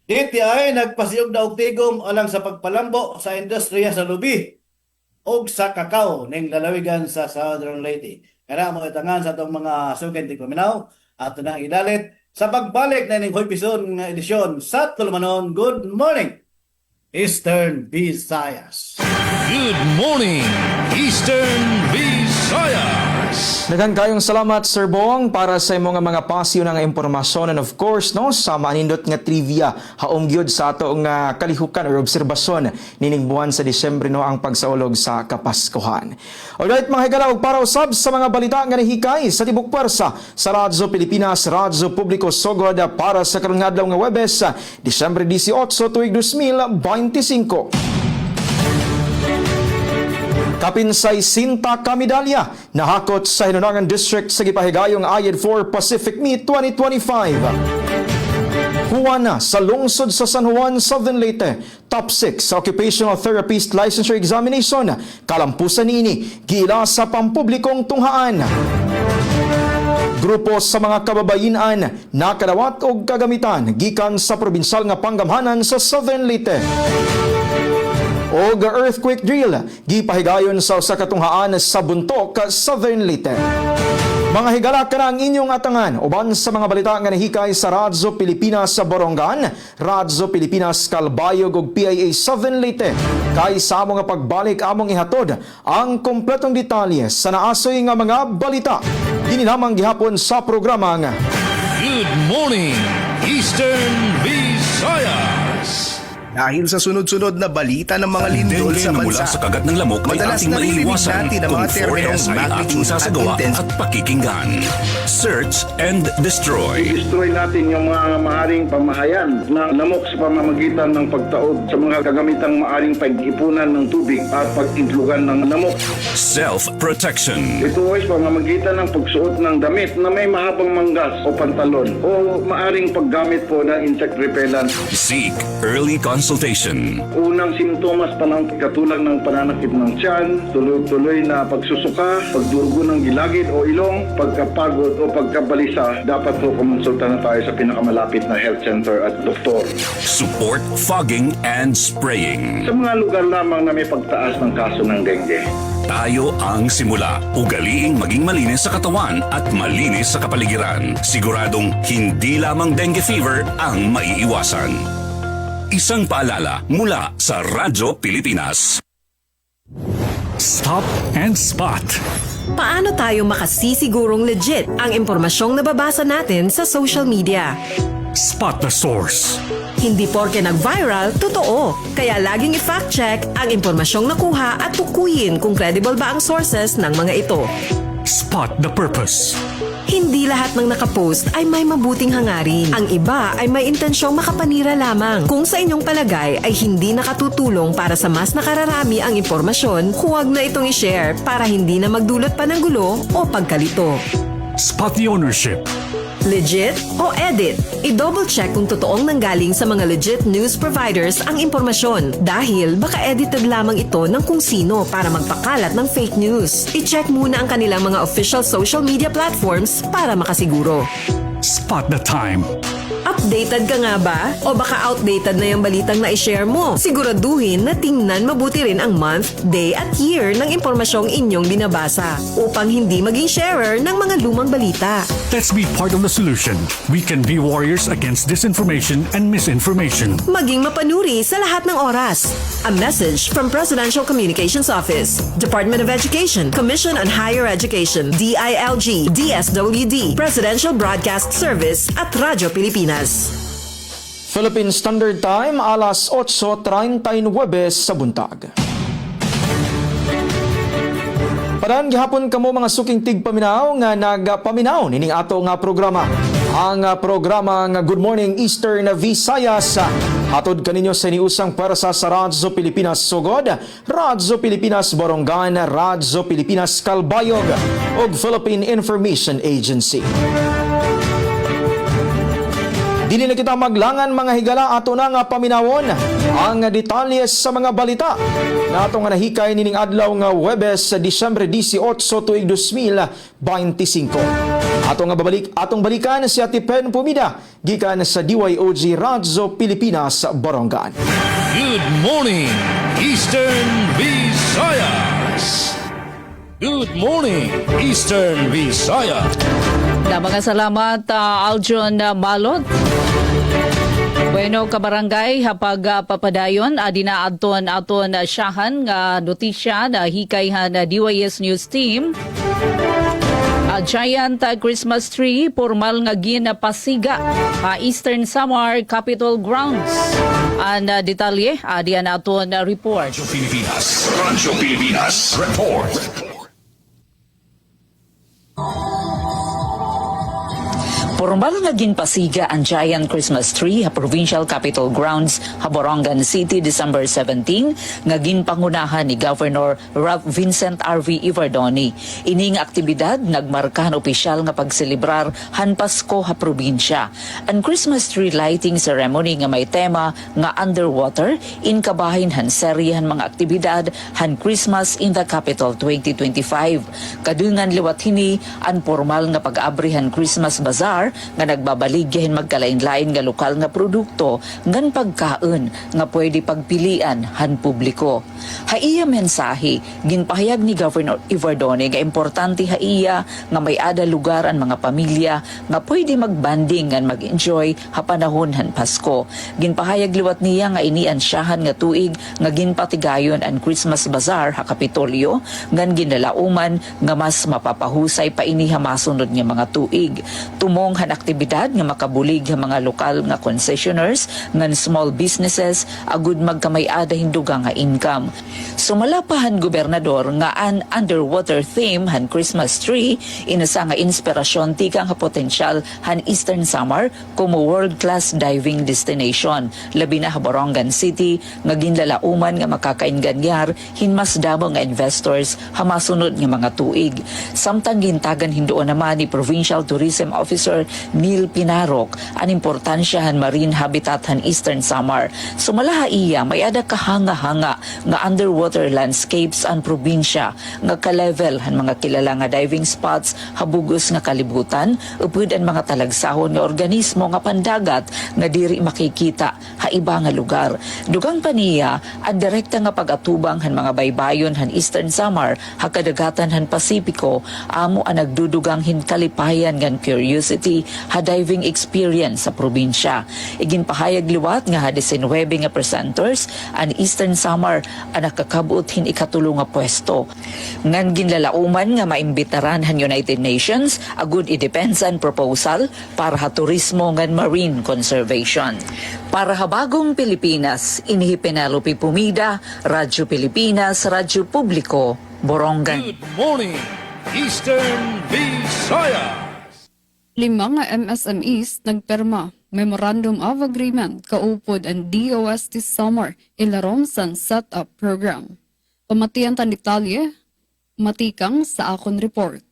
DTI nagpasiyog na og tigom alang sa pagpalambo sa industriya sa lubi o sa kakao ning lalawigan sa Southern Leyte. Kaya mo itangan sa atong mga sugan tigpaminaw at na idalit sa pagbalik na ning Hulpison nga edisyon sa Tulumanon. Good morning, Eastern Visayas. Good morning, Eastern Visayas. Daghang kayong salamat Sir Bong para sa imong mga pasyo ng impormasyon and of course no sa manindot nga trivia haom gyud sa ato nga kalihukan or obserbasyon nining buwan sa Disyembre no ang pagsaulog sa Kapaskuhan. Alright mga higala, para usab sa mga balita nga nahikay sa tibok pwersa sa Radyo Pilipinas, Radyo Publiko Sogod para sa karong adlaw nga Huwebes, Disyembre 18 tuig 2025. Kapinsay Sinta Kamidalya nahakot sa Hinunangan District sa gipahigayong Ayed 4 Pacific Meet 2025. Juana sa lungsod sa San Juan, Southern Leyte, top 6 sa Occupational Therapist Licensure Examination. Kalampusan niini, giila sa pampublikong tunghaan. Grupo sa mga kababayinan nakadawat og kagamitan gikan sa probinsyal nga panggamhanan sa Southern Leyte. O earthquake drill gipahigayon sa usa ka tunghaan sa Buntok, Southern Leyte. Mga higala ka ang inyong atangan uban sa mga balita nga nahikay sa Radyo Pilipinas sa Borongan, Radyo Pilipinas Calbayog ug PIA Southern Leyte. Kay sa among pagbalik among ihatod ang kompletong detalye sa naasoy nga mga balita. Dini lamang gihapon sa programa nga Good morning, Eastern Visayas. Dahil sa sunod-sunod na balita ng mga lindol sa mula bansa, sa kagat ng lamok ay madalas ating naririnig maiiwasan natin ang kung mga terminong 4S ay ating magnitude sasagawa at at pakikinggan. Search and destroy. Destroy natin yung mga maaring pamahayan ng lamok sa pamamagitan ng pagtaod sa mga kagamitang maaring pag-ipunan ng tubig at pag-intlugan ng lamok. Self-protection. Ito ay sa pamamagitan ng pagsuot ng damit na may mahabang manggas o pantalon o maaring paggamit po ng insect repellent. Seek early consultation. Unang simptomas pa lang katulad ng pananakit ng tiyan, tuloy-tuloy na pagsusuka, pagdurugo ng gilagid o ilong, pagkapagod o pagkabalisa, dapat po kumonsulta na tayo sa pinakamalapit na health center at doktor. Support fogging and spraying. Sa mga lugar lamang na may pagtaas ng kaso ng dengue. Tayo ang simula. Ugaliing maging malinis sa katawan at malinis sa kapaligiran. Siguradong hindi lamang dengue fever ang maiiwasan. Isang paalala mula sa Radyo Pilipinas. Stop and Spot. Paano tayo makasisigurong legit ang impormasyong nababasa natin sa social media? Spot the source. Hindi porke nag-viral, totoo. Kaya laging i-fact check ang impormasyong nakuha at tukuyin kung credible ba ang sources ng mga ito. Spot the purpose. Hindi lahat ng nakapost ay may mabuting hangarin. Ang iba ay may intensyong makapanira lamang. Kung sa inyong palagay ay hindi nakatutulong para sa mas nakararami ang impormasyon, huwag na itong i-share para hindi na magdulot pa ng gulo o pagkalito. Spot the ownership. Legit o edit? I-double check kung totoong nanggaling sa mga legit news providers ang impormasyon dahil baka edited lamang ito ng kung sino para magpakalat ng fake news. I-check muna ang kanilang mga official social media platforms para makasiguro. Spot the time. Updated ka nga ba? O baka outdated na yung balitang na i-share mo? Siguraduhin na tingnan mabuti rin ang month, day at year ng impormasyong inyong binabasa upang hindi maging sharer ng mga lumang balita. Let's be part of the solution. We can be warriors against disinformation and misinformation. Maging mapanuri sa lahat ng oras. A message from Presidential Communications Office, Department of Education, Commission on Higher Education, DILG, DSWD, Presidential Broadcast Service at Radyo Pilipinas. Philippine Standard Time, alas 8:39 sa buntag. Paran gihapon kamo mga suking tigpaminaw nga nagpaminaw nining ato nga programa. Ang programa nga Good Morning Eastern Visayas. Hatod kaninyo sa iniusang para sa Radyo Pilipinas Sugod, Radyo Pilipinas Borongan, Radyo Pilipinas Calbayog ug Philippine Information Agency. Dili na kita maglangan mga higala ato na nga paminawon ang detalye sa mga balita na ato nga nahikay nining adlaw nga Huwebes, Disyembre 18 tuig 2025. Atong balikan si Ate Pen Pumida gikan sa DYOG Radyo Pilipinas Borongan. Good morning, Eastern Visayas. Good morning, Eastern Visayas. Mga salamat, Aljon Malot. Bueno, kabarangay, hapag papadayon, dinaadton aton siyahan nga notisya na hikayhan na DYS News Team. Giant Christmas tree, formal nga ginapasiga Eastern Samar Capitol Grounds. Ang detalye, diyan aton report. Radyo Pilipinas Report. Formal nga ginpasiga ang Giant Christmas Tree sa Provincial Capitol Grounds sa Borongan City December 17 nga ginpangunahan ni Governor Ralph Vincent R.V. Ivardoni. Ining aktibidad nagmarkahan opisyal nga pagselebrar han Pasko sa probinsya. Ang Christmas tree lighting ceremony nga may tema nga underwater inkabahin han seryehan mga aktibidad han Christmas in the Capital 2025. Kadungan liwat hini ang formal nga pag-abrihan Christmas Bazaar nga nagbabaligyahin magkalain-lain nga lokal nga produkto ngan pagkaon nga pwede pagpilian han publiko. Haiya mensahe ginpahayag ni Governor Ivardoni nga importante haiya nga may ada lugar ang mga pamilya nga pwede magbanding ngan mag-enjoy ha panahon han Pasko. Ginpahayag liwat niya nga iniansyahan nga tuig nga ginpatigayon ang Christmas Bazaar ha Kapitolyo ngan ginalauman nga mas mapapahusay pa ini ha masunod nga mga tuig. Tumong han aktibidad nga makabulig ang mga lokal nga concessioners ngan small businesses agud magkamay-ada hinduga nga income. Sumalapahan gobernador nga an underwater theme han Christmas tree inasa nga inspirasyon tika nga potensyal han Eastern Samar como world-class diving destination. Labi na Borongan City nga ginlalauman nga makakainganyar hinmasdamo nga investors ha masunod nga mga tuig. Samtang gintagan hindoon naman ni Provincial Tourism Officer Neil Pinarok ang importansya han marine habitat han Eastern Samar. Sumalaha iya may ada kahanga-hanga nga underwater landscapes ang probinsya nga ka-level han mga kilala nga diving spots habugos nga kalibutan upod ang mga talagsahon nga organismo nga pandagat nga diri makikita ha iba nga lugar. Dugang pa niya ang direkta nga pag-atubang han mga baybayon han Eastern Samar ha kadagatan han Pasipiko amo ang nagdudugang hinkalipayan ngan curiosity technology ha diving experience sa probinsya. Iginpahayag liwat nga ha 19 nga presenters ang Eastern Samar ang nakakabuot hin ikatulo nga pwesto. Ngan ginlalauman nga maimbitaran han United Nations a good idepensan proposal para ha turismo ngan marine conservation. Para ha bagong Pilipinas, inihi Penelope Pumida, Radyo Pilipinas, Radyo Publiko, Borongan. Good morning, Eastern Visayas. 5 nga MSMEs nagperma Memorandum of Agreement kaupod ang DOST Samar ilarom san setup program. Pamatian tan detalye, matikang sa akon report.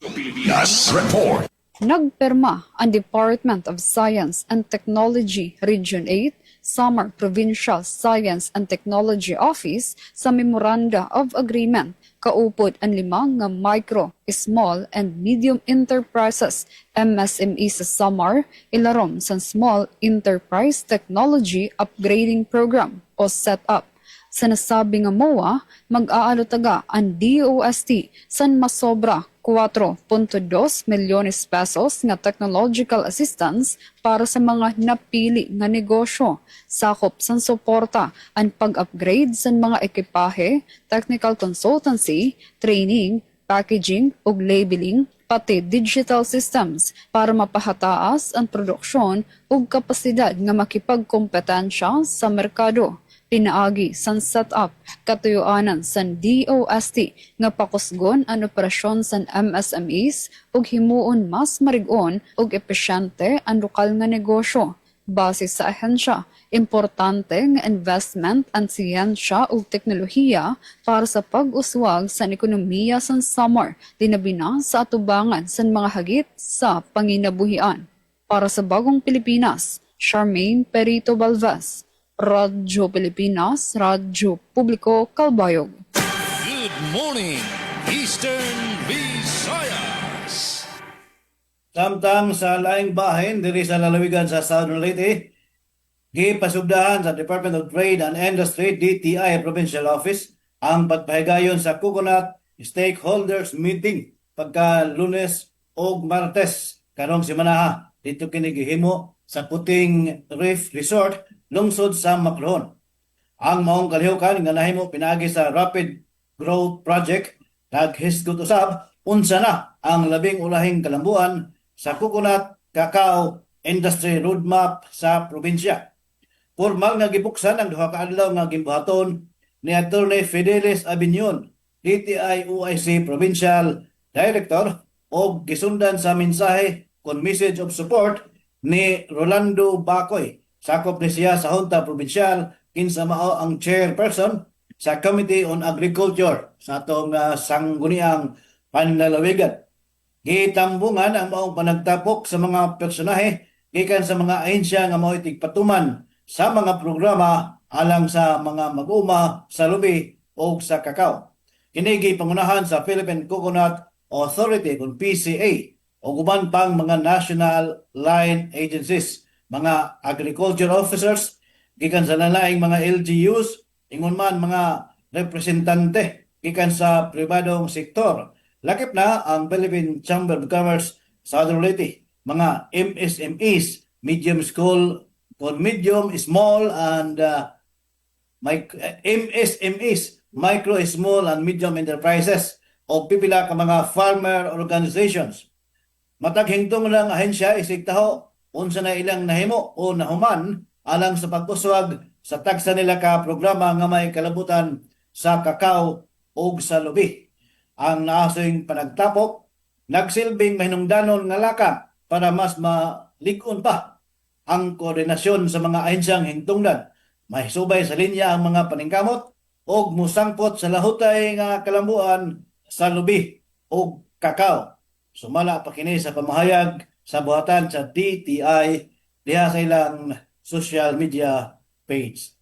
Pilipinas Report. Nagperma ang Department of Science and Technology Region 8, Samar Provincial Science and Technology Office sa Memoranda of Agreement kaupod ang 5 nga micro, small and medium enterprises MSME sa Samar ilarom sa Small Enterprise Technology Upgrading Program o SETUP. Sa nasabi nga MOA, mag-aalutaga ang DOST san masobra 4.2 milyones pesos nga technological assistance para sa mga napili nga negosyo. Sakop san suporta ang pag-upgrade sa mga ekipahe, technical consultancy, training, packaging ug labeling, pati digital systems para mapahataas ang produksyon ug kapasidad nga makipagkompetensya sa merkado. Pinaagi san setup katuyuanan san DOST nga pakusgon ang operasyon san MSMEs ug himuon mas marigon ug epesyente ang lokal nga negosyo. Base sa ahensya, importante nga investment ang siyensya ug teknolohiya para sa pag-uswag sa ekonomiya san Samar, dinabina sa atubangan san mga hagit sa panginabuhian. Para sa Bagong Pilipinas, Charmaine Perito Balvez, Radyo Pilipinas, Radyo Publiko, Calbayog. Good morning, Eastern Visayas. Samtang sa laing bahin diri sa lalawigan sa Southern Leyte, gipasugdahan sa Department of Trade and Industry DTI Provincial Office ang pagpahigayon sa Coconut Stakeholders Meeting pagka Lunes o Martes karong semana. Dito kini gihimo sa Puting Reef Resort lungsod sa Macloon. Ang maong kalihukan nga nahimo pinaagi sa Rapid Growth Project naghisgot usab unsa na ang labing ulahing kalambuan sa coconut cacao industry roadmap sa probinsya. Formal nga gibuksan ang duha ka adlaw nga gimbuhaton ni Attorney Fidelis Abinion, DTI OIC Provincial Director, o gisundan sa mensahe kon message of support ni Rolando Bacoy. Sakop ni siya sa Junta Provincial, kinsa mao ang chairperson sa Committee on Agriculture sa atong sangguniang panlalawigan. Gitambungan ang maong panagtapok sa mga personahe gikan sa mga ahensya nga mao'y tigpatuman sa mga programa alang sa mga mag-uma sa lubi o sa kakao. Kini gipangunahan sa Philippine Coconut Authority kung PCA o guban pang mga national line agencies, mga agriculture officers, gikan sa nalaing mga LGUs, ingon man mga representante gikan sa pribadong sektor. Lakip na ang Philippine Chamber of Commerce Southern Leyte, mga MSMEs, medium small and MSMEs, micro, small and medium enterprises, o pipila ka mga farmer organizations. Matag hingtong ng ahensya isigtaho unsa na ilang nahimo o nahuman alang sa pag-uswag sa tagsa nila ka programa nga may kalabutan sa kakao o sa lubi. Ang naasoing panagtapok nagsilbing mahinungdanon nga laka para mas malig-on pa ang koordinasyon sa mga ahensyang hingtungdan. Mahisubay sa linya ang mga paningkamot o musangpot sa lahutay nga kalambuan sa lubi o kakao. Sumala pa kini sa pamahayag sa buhatan sa DTI diha sa ilang social media page.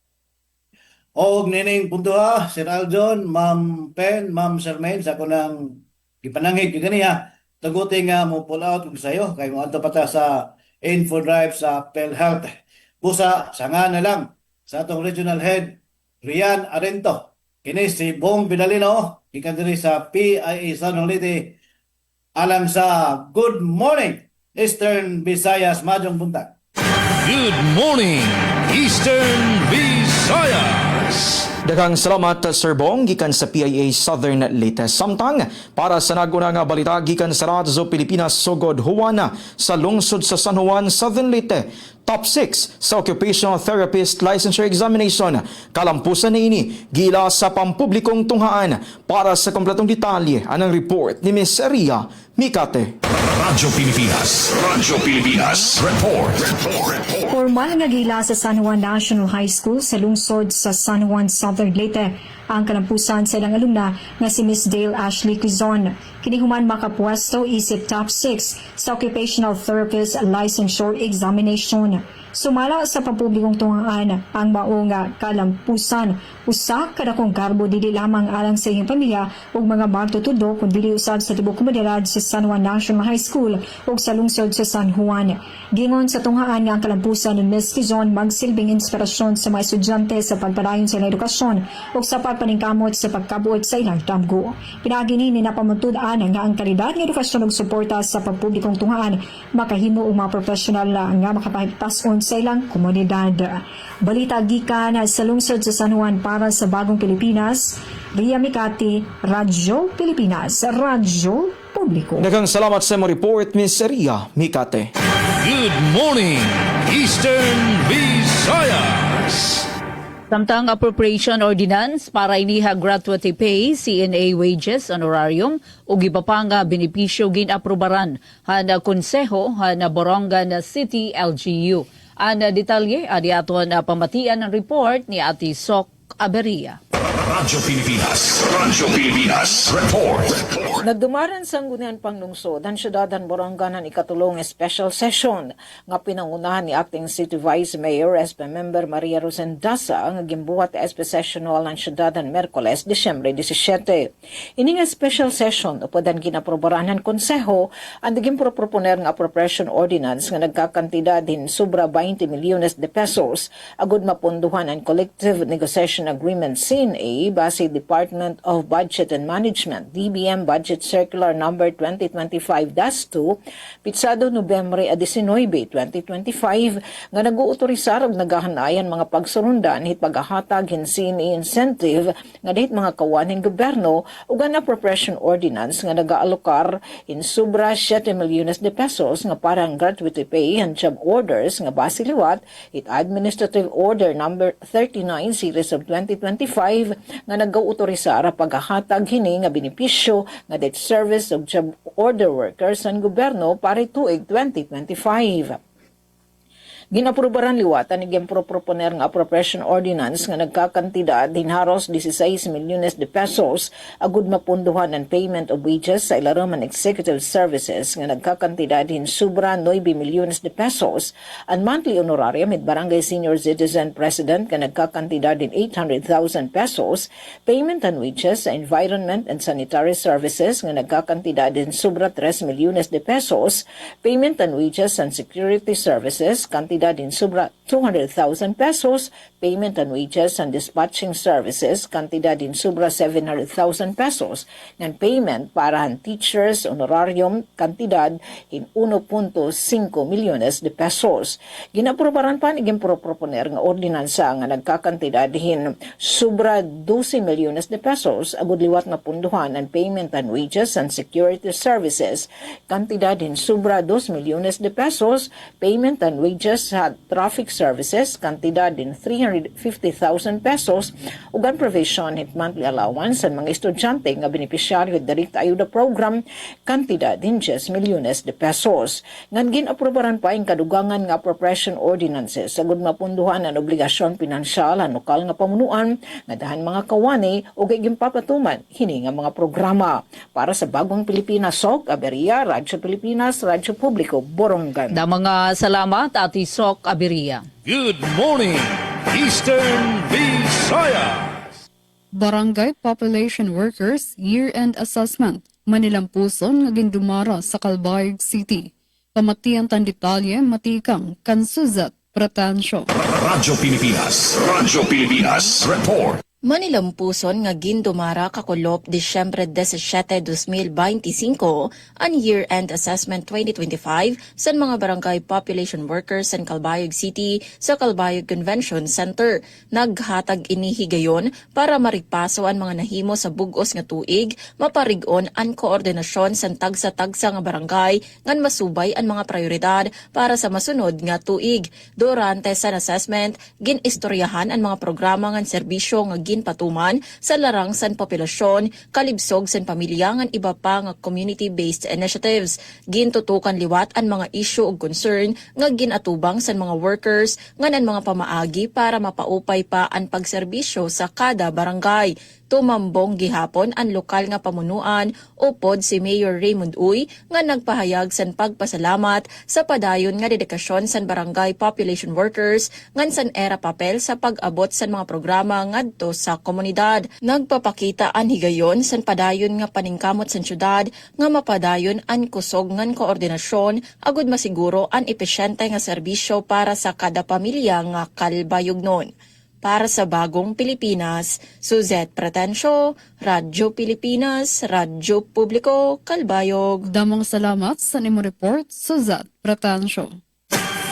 Og nining puntuha, Sir Aljon, Ma'am Pen, Ma'am Charmaine, sa kunang gipanangig ganiya, taguti nga mo pull out kung sayo, kay mo ato pata sa info drive sa PhilHealth. Busa, sanga na lang sa atong regional head, Rian Arento. Kini si Bong Bidalino, ikan diri sa PIA Southern Leyte alang sa Good Morning Eastern Visayas. Majong buntag. Good morning, Eastern Visayas. Daghang salamat Sir Bong gikan sa PIA Southern Leyte. Samtang para sa naguna nga balita gikan sa Radyo Pilipinas sugod Juana sa lungsod sa San Juan, Southern Leyte. Top 6 sa Occupational Therapist Licensure Examination. Kalampusan ni ini gila sa pampublikong tunghaan. Para sa kompletong detalye, anang report ni Ms. Ria Mikate. Radyo Pilipinas Report. Formal nga gila sa San Juan National High School sa lungsod sa San Juan, Southern Leyte ang kalampusan sa ilang alumna nga si Miss Dale Ashley Quizon. Kinihuman makapwesto isip top 6 sa Occupational Therapist Licensure Examination. Sumala sa pampublikong tunghaan ang maong kalampusan. Usa kadakong karbo dili lamang alang sa iyang pamilya ug mga magtutudo kun dili usab sa tibok komunidad sa San Juan National High School ug sa lungsod sa San Juan. Gingon sa tunghaan nga ang kalampusan ni Ms. Quizon magsilbing inspirasyon sa mga estudyante sa pagpadayon sa ilang edukasyon ug sa pagpaningkamot sa pagkabuot sa ilang damgo. Pinagini ni napamuntud-an nga ang kalidad nga edukasyon ug suporta sa pampublikong tunghaan makahimo og mga profesional nga makapahigpason sa ilang komunidad. Balita gikan sa lungsod sa San Juan para sa Bagong Pilipinas, Ria Mikati, Radyo Pilipinas, Radyo Publiko. Daghang salamat sa mo report Ms. Ria Mikate. Good morning, Eastern Visayas. Samtang appropriation ordinance para iniha gratuity pay, CNA wages, honorarium ug iba pa nga benepisyo ginaprobaran hana konseho hana Borongan City LGU. Ang detalye adi aton pamatian ng report ni Ati Sok Aberia. Radyo Pilipinas Report. Nagdumaran sa Sanggunian Panglungsod ang syudadan Borongan ng ikatulong special session nga pinangunahan ni Acting City Vice Mayor SP Member Maria Rosendasa nga gimbuhat SP Session Hall ng syudadan Merkoles, Disyembre 17. Ini nga special session upadan ginaprobaran ng konseho ang diging proponer nga appropriation ordinance nga nagkakantidad din sobra 20 milyones de pesos agud mapunduhan ang collective negotiation agreement CNA base Department of Budget and Management DBM Budget Circular Number 2025-2 pitsado Nobyembre 19, 2025 nga nag-uutorisar og nagahanayan mga pagsurundan hit paghahatag hinsin incentive nga dihit mga kawaning gobyerno ug ang appropriation ordinance nga nagaalokar in sobra 7 milyones de pesos nga parang gratuity pay and job orders nga base liwat hit Administrative Order Number 39 Series of 2025 nga nag-autorisar paghahatag hini nga benepisyo nga debt service of job order workers sa gobyerno para tuig 2025. Ginaprubaran liwatan ni proponer nga appropriation ordinance nga nagkakantidad din haros 16 milyones de pesos agud mapunduhan ang payment of wages sa ilaraman executive services nga nagkakantidad din sobra 9 milyones de pesos ang monthly honorarium at barangay senior citizen president nga nagkakantidad din 800,000 pesos, payment and wages sa environment and sanitary services nga nagkakantidad din sobra 3 milyones de pesos, payment and wages and security services kantidad din sobra 200,000 pesos, payment and wages and dispatching services kantidad din sobra 700,000 pesos, ng payment para ang teachers honorarium kantidad in 1.5 milyones de pesos. Ginaprobaran pa ni proponer nga ordinansa nga nagkakantidad din sobra 12 milyones de pesos agud liwat nga punduhan ang payment and wages and security services kantidad din sobra 2 milyones de pesos, payment and wages sa traffic services kantidad din 350,000 pesos ug ang provision hit monthly allowance sa mga estudyante nga benepisyaryo direct ayuda program kantidad din 10 milyones de pesos. Ngan ginaprobaran pa ang kadugangan nga appropriation ordinances sagud mapunduhan ang obligasyon pinansyal ang lokal nga pamunuan nga dahan mga kawani ug gimpapatuman hini nga mga programa. Para sa Bagong Pilipinas, Sok Aberia, Radyo Pilipinas, Radyo Publiko, Borongan. Da mga salamat Ati Sok Aberia. Good morning, Eastern Visayas. Barangay Population Workers Year-End Assessment Manilampuson nga gindumara sa Calbayog City. Pamatian tan detalye matikang Kansuzat Pratensyo. Radyo Pilipinas Report. Manilampuson nga gindumara kakulop Disyembre 17, 2025 ang Year-End Assessment 2025 sa mga barangay population workers sa Calbayog City sa Calbayog Convention Center. Naghatag inihigayon para maripaso ang mga nahimo sa bugos nga tuig, maparigon ang koordinasyon sa tagsa-tagsa nga barangay ngan masubay ang mga prioridad para sa masunod nga tuig. Durante sa assessment, ginistoryahan ang mga programa nga serbisyo nga patuman sa larang san populasyon, kalibsog san pamilya ngan iba pa nga community-based initiatives. Gintutukan liwat ang mga issue ug concern nga ginatubang san mga workers ngan ang mga pamaagi para mapaupay pa ang pagserbisyo sa kada barangay. Tumambong gihapon ang lokal nga pamunuan upod si Mayor Raymond Uy nga nagpahayag san pagpasalamat sa padayon nga dedikasyon san barangay population workers ngan san era papel sa pag-abot san mga programa ngadto sa komunidad. Nagpapakita ang higayon san padayon nga paningkamot san syudad nga mapadayon ang kusog ngan koordinasyon agud masiguro ang epesyente nga serbisyo para sa kada pamilya nga kalbayognon. Para sa Bagong Pilipinas, Suzette Pratencio, Radyo Pilipinas, Radyo Publiko, Calbayog. Damang salamat sa nimo report, Suzette Pratencio.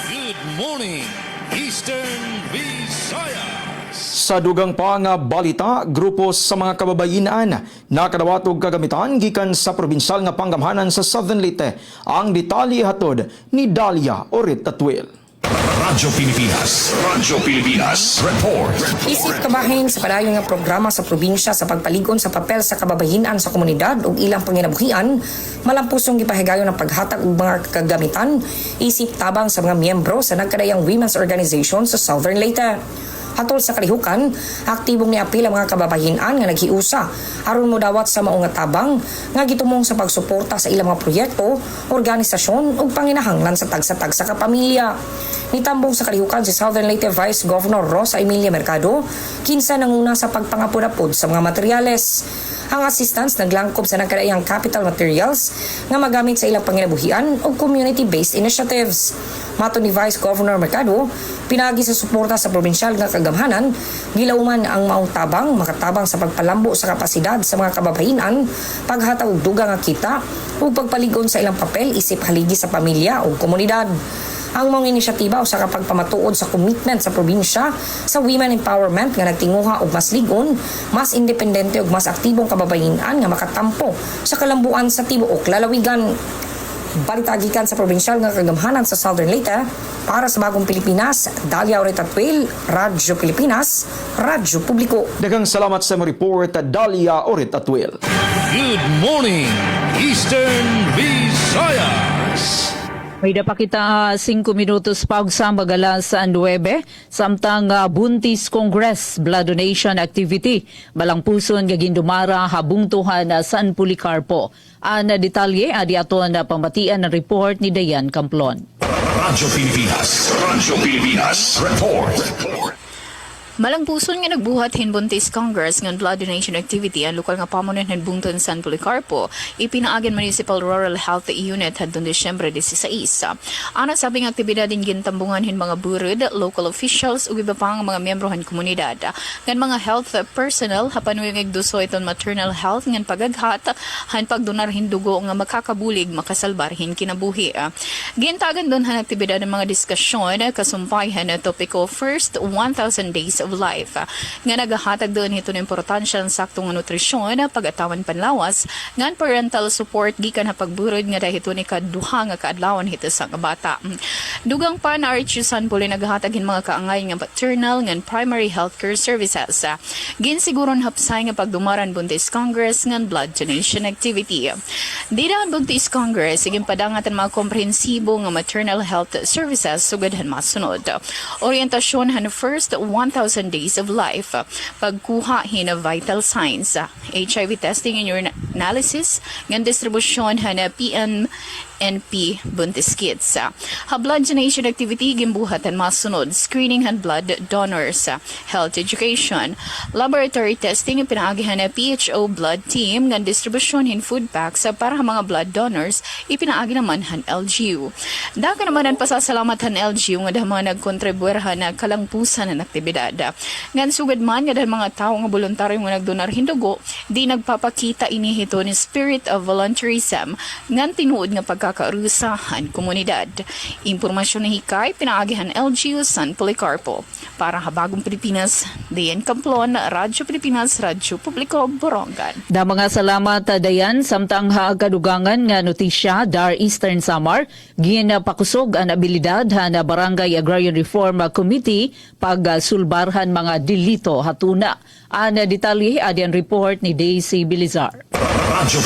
Good morning, Eastern Visayas. Sa dugang pa nga balita, grupo sa mga kababayinan nakadawat og kagamitan gikan sa probinsyal nga panggamhanan sa Southern Leyte. Ang detalye hatod ni Dalia Orit Atwil. Radyo Pilipinas Report. Isip kabahin sa padayon nga programa sa probinsya sa pagpaligon sa papel sa kababahinan sa komunidad ug ilang panginabuhian, malampusong gipahigayon ang paghatag og mga kagamitan isip tabang sa mga miyembro sa nagkadayang women's organization sa Southern Leyte. Hatol sa kalihukan, aktibong niapil ang mga kababahinan nga naghiusa aron modawat sa maong nga tabang nga gitumong sa pagsuporta sa ilang mga proyekto, organisasyon ug panginahanglan sa tagsa-tagsa ka pamilya. Nitambong sa kalihukan si Southern Leyte Vice Governor Rosa Emilia Mercado kinsa nanguna sa pagpangapod-apod sa mga materyales. Ang assistance naglangkob sa nagkadaiyang capital materials nga magamit sa ilang panginabuhian ug community-based initiatives. Mato ni Vice Governor Mercado, pinagi sa suporta sa probinsyal nga kagamhanan, gilauman ang maong tabang makatabang sa pagpalambo sa kapasidad sa mga kababahinan, paghatag og dugang nga kita ug pagpaligon sa ilang papel isip haligi sa pamilya ug komunidad. Ang mga inisyatiba o sa kapagpamatuod sa commitment sa probinsya sa women empowerment nga nagtinguha og mas ligon, mas independente ug mas aktibong kababayinan nga makatampo sa kalambuan sa tibuok lalawigan. Balita gikan sa probinsyal nga kagamhanan sa Southern Leyte para sa Bagong Pilipinas, Dalia Orit Atwil, Radyo Pilipinas, Radyo Publiko. Daghang salamat sa mo report, Dalia Orit Atwil. Good morning, Eastern Visayas. May dapakita 5 minutos pagsamba galas sa 9 samtang Buntis Congress blood donation activity balangpuson nga gindumara habungtuhan sa San Policarpo. Ang detalye adi aton na pambatian ng report ni Dayan Camplon. Radyo Pilipinas Report. Malangpuson nga nagbuhat Buntis Congress ng blood donation activity ang lokal nga pamunuan Bungton San Policarpo, ipinaagan Municipal Rural Health Unit hadtong Disyembre 16. Ana sabing aktibidad din gintambungan mga burod, local officials ug iba pang mga miyembro han komunidad. Ngan mga health personnel hapanuy nga duso iton maternal health ngan pagaghat han pagdonar dugo nga makakabulig makasalbarhin kinabuhi. Gintagan don han aktibidad ng mga diskusyon kasumpayhan na topiko first 1,000 days of life nga nagahatag doon ito ng importansya ng saktong nutrisyon, pag-atawan panlawas, ngan parental support gikan na pagburod nga dahil ito ni kaduha nga kaadlawan hito sa bata. Dugang pa na RHU San Poli nagahatag mga kaangay nga paternal ngan primary healthcare services. Ginsiguron hapsay nga pagdumaran Buntis Congress ngan blood donation activity. Dira ang Buntis Congress siging padangatan mga komprehensibo nga maternal health services sugad han masunod. Orientasyon han first 1,000 days of life, pagkuha hina vital signs, HIV testing and urine analysis, ngan distribusyon hana NP Buntis Kids. Blood donation activity gimbuhat ang masunod, screening and blood donors, health education, laboratory testing ang pinaagihan na PHO blood team ng distribusyon hin food packs para mga blood donors ipinaagi naman han LGU. Daka naman ang pasasalamat han LGU nga dahil nagkontribuerhan na kalangpusan ng aktibidad. Ngan sugad man nga dahil mga tao nga voluntaryo nga nagdonar hindugo, di nagpapakita inihito ni spirit of volunteerism ngan tinuod nga pagkakaurusahan komunidad. Impormasyon na hikay pinaagihan LGU San Policarpo. Para Habagong Pilipinas, Dayan Camplon, Radyo Pilipinas, Radyo Publiko, Borongan. Da mga salamat Dayan, samtang kadugangan nga notisya dar Eastern Samar, ginapakusog ang abilidad na Barangay Agrarian Reform Committee pagsulbarhan mga delito hatuna. Ang detalye adian report ni Daisy Bilizar. Radyo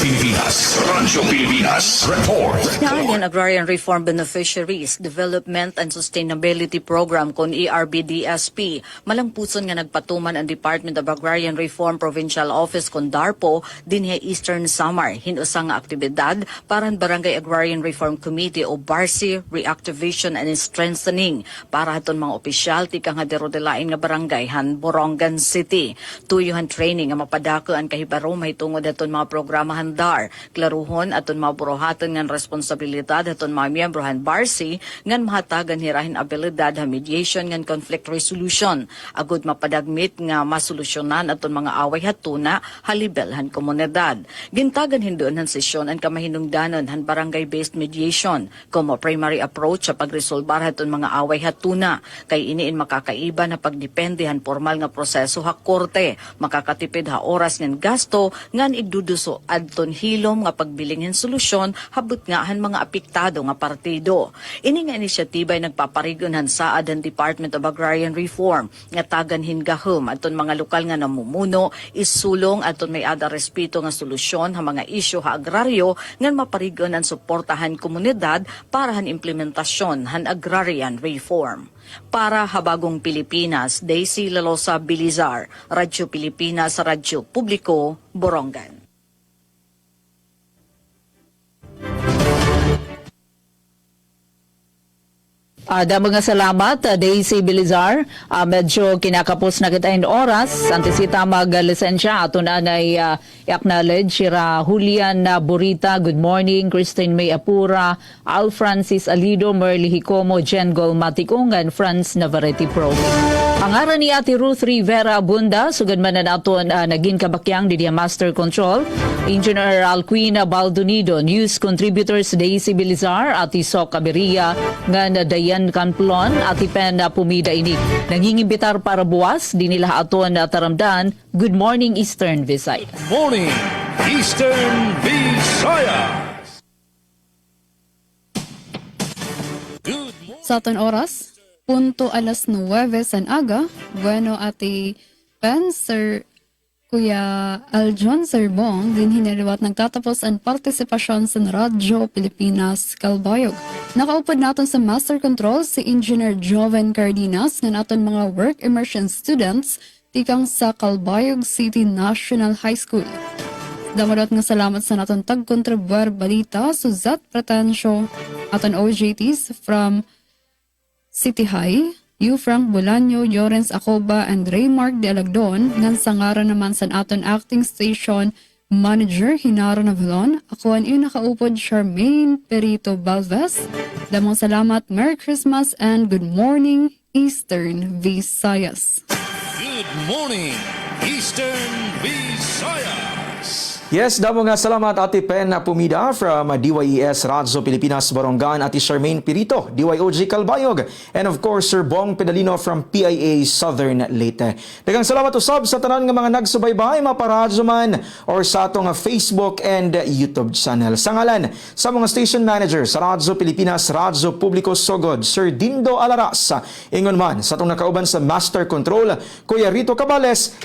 Pilipinas Report. Italian Agrarian Reform Beneficiaries Development and Sustainability Program kon ERBDSP malangpuson nga nagpatuman ang Department of Agrarian Reform Provincial Office kon DARPO dinhi Eastern Samar hinusa nga aktibidad para ang Barangay Agrarian Reform Committee o BARC Reactivation and Strengthening para haton mga opisyal tika nga derodelain nga barangay han Borongan City. Tuyuhan training nga mapadako ang kahibaro mahitungod aton mga programahan DAR, klaruhon aton mga burohaton ngan responsibilidad aton mga miyembrohan BARC ngan mahatagan hirahin abilidad ha mediation ngan conflict resolution agud mapadagmit nga masolusyonan aton mga away hatuna halibel han komunidad. Gintagan hindoon han sesyon ang kamahinungdanon han barangay-based mediation como primary approach sa pagresolbar aton mga away hatuna kay iniin makakaiba na pagdepende han formal nga proseso ha korte, makakatipid ha oras ngan gasto ngan igduduso adton hilom nga pagbilingin solusyon habot nga han mga apektado nga partido. Ini nga inisyatiba ay nagpaparigon han saad ang Department of Agrarian Reform nga tagan hingahom adton mga lokal nga namumuno isulong adton may ada respeto nga solusyon ha mga isyu ha agraryo ngan maparigon ang suportahan komunidad para han implementasyon han agrarian reform. Para Habagong Pilipinas, Daisy Lalosa Bilizar, Radyo Pilipinas, Radyo Publiko, Borongan. Da mga salamat, Daisy Bilizar. Medyo kinakapos na kita yung oras. Antisita mag-lisensya. Ato na i-acknowledge sira Julian Burita, good morning. Christine May Apura, Al Francis Alido, Merly Hicomo, Jen Golmatikungan, Franz Navarrete Provi. Ang aran ni Ate Ruth Rivera Bunda, sugad man na naton naging kabakyang di Master Control. Engineer Alquina Baldonido, News Contributors Daisy Bilizar, Ate Sok Aberia, nga na Dayan Camplon, Ate Pen Pumida ini. Nangingimbitar para buwas, di nila aton taramdan. Good morning Eastern Visayas. Morning, Eastern Visayas. Sa aton oras, punto alas 9 san aga, bueno ati Pen, Sir Kuya Aljon Serbong, din hinaliwat nagtatapos ang partisipasyon sa Radyo Pilipinas Kalbayog. Nakaupad natin sa Master Control si Engineer Joven Cardenas ng aton mga work immersion students tikang sa Kalbayog City National High School. Damadot nga salamat sa naton tagkontribuar balita Suzat Pretensyo aton OJTs from City High, Yu Frank Bolaño, Llorens Acoba, and Raymark de Alagdon, ngan sangara naman sa aton acting station manager Hinaro Navalon. Ako ang iyong nakaupod Charmaine Perito Balves. Damang salamat, Merry Christmas, and good morning, Eastern Visayas. Good morning, Eastern Visayas. Yes, damo nga salamat Ate Pen Pumida from DYES Radyo Pilipinas Borongan, Ate Charmaine Pirito, DYOG Kalbayog, and of course Sir Bong Pedalino from PIA Southern Leyte. Daghang salamat usab sa tanan nga mga nagsubaybay maparadyo man or sa atong Facebook and YouTube channel. Sa ngalan sa mga station managers sa Radyo Pilipinas, Radyo Publiko Sogod, Sir Dindo Alaras, ingon man sa atong nakauban sa Master Control, Kuya Rito Cabales,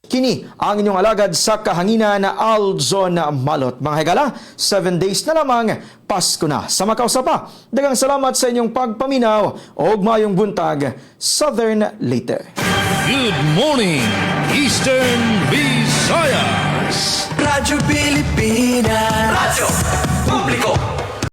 kini ang inyong alagad sa kahanginan na Aljon Malot. Mga higala, 7 days na lamang, Pasko na. Sa makausa pa, daghang salamat sa inyong pagpaminaw o mayong buntag, Southern Leyte. Good morning, Eastern Visayas. Radyo Pilipinas, Radyo Publiko.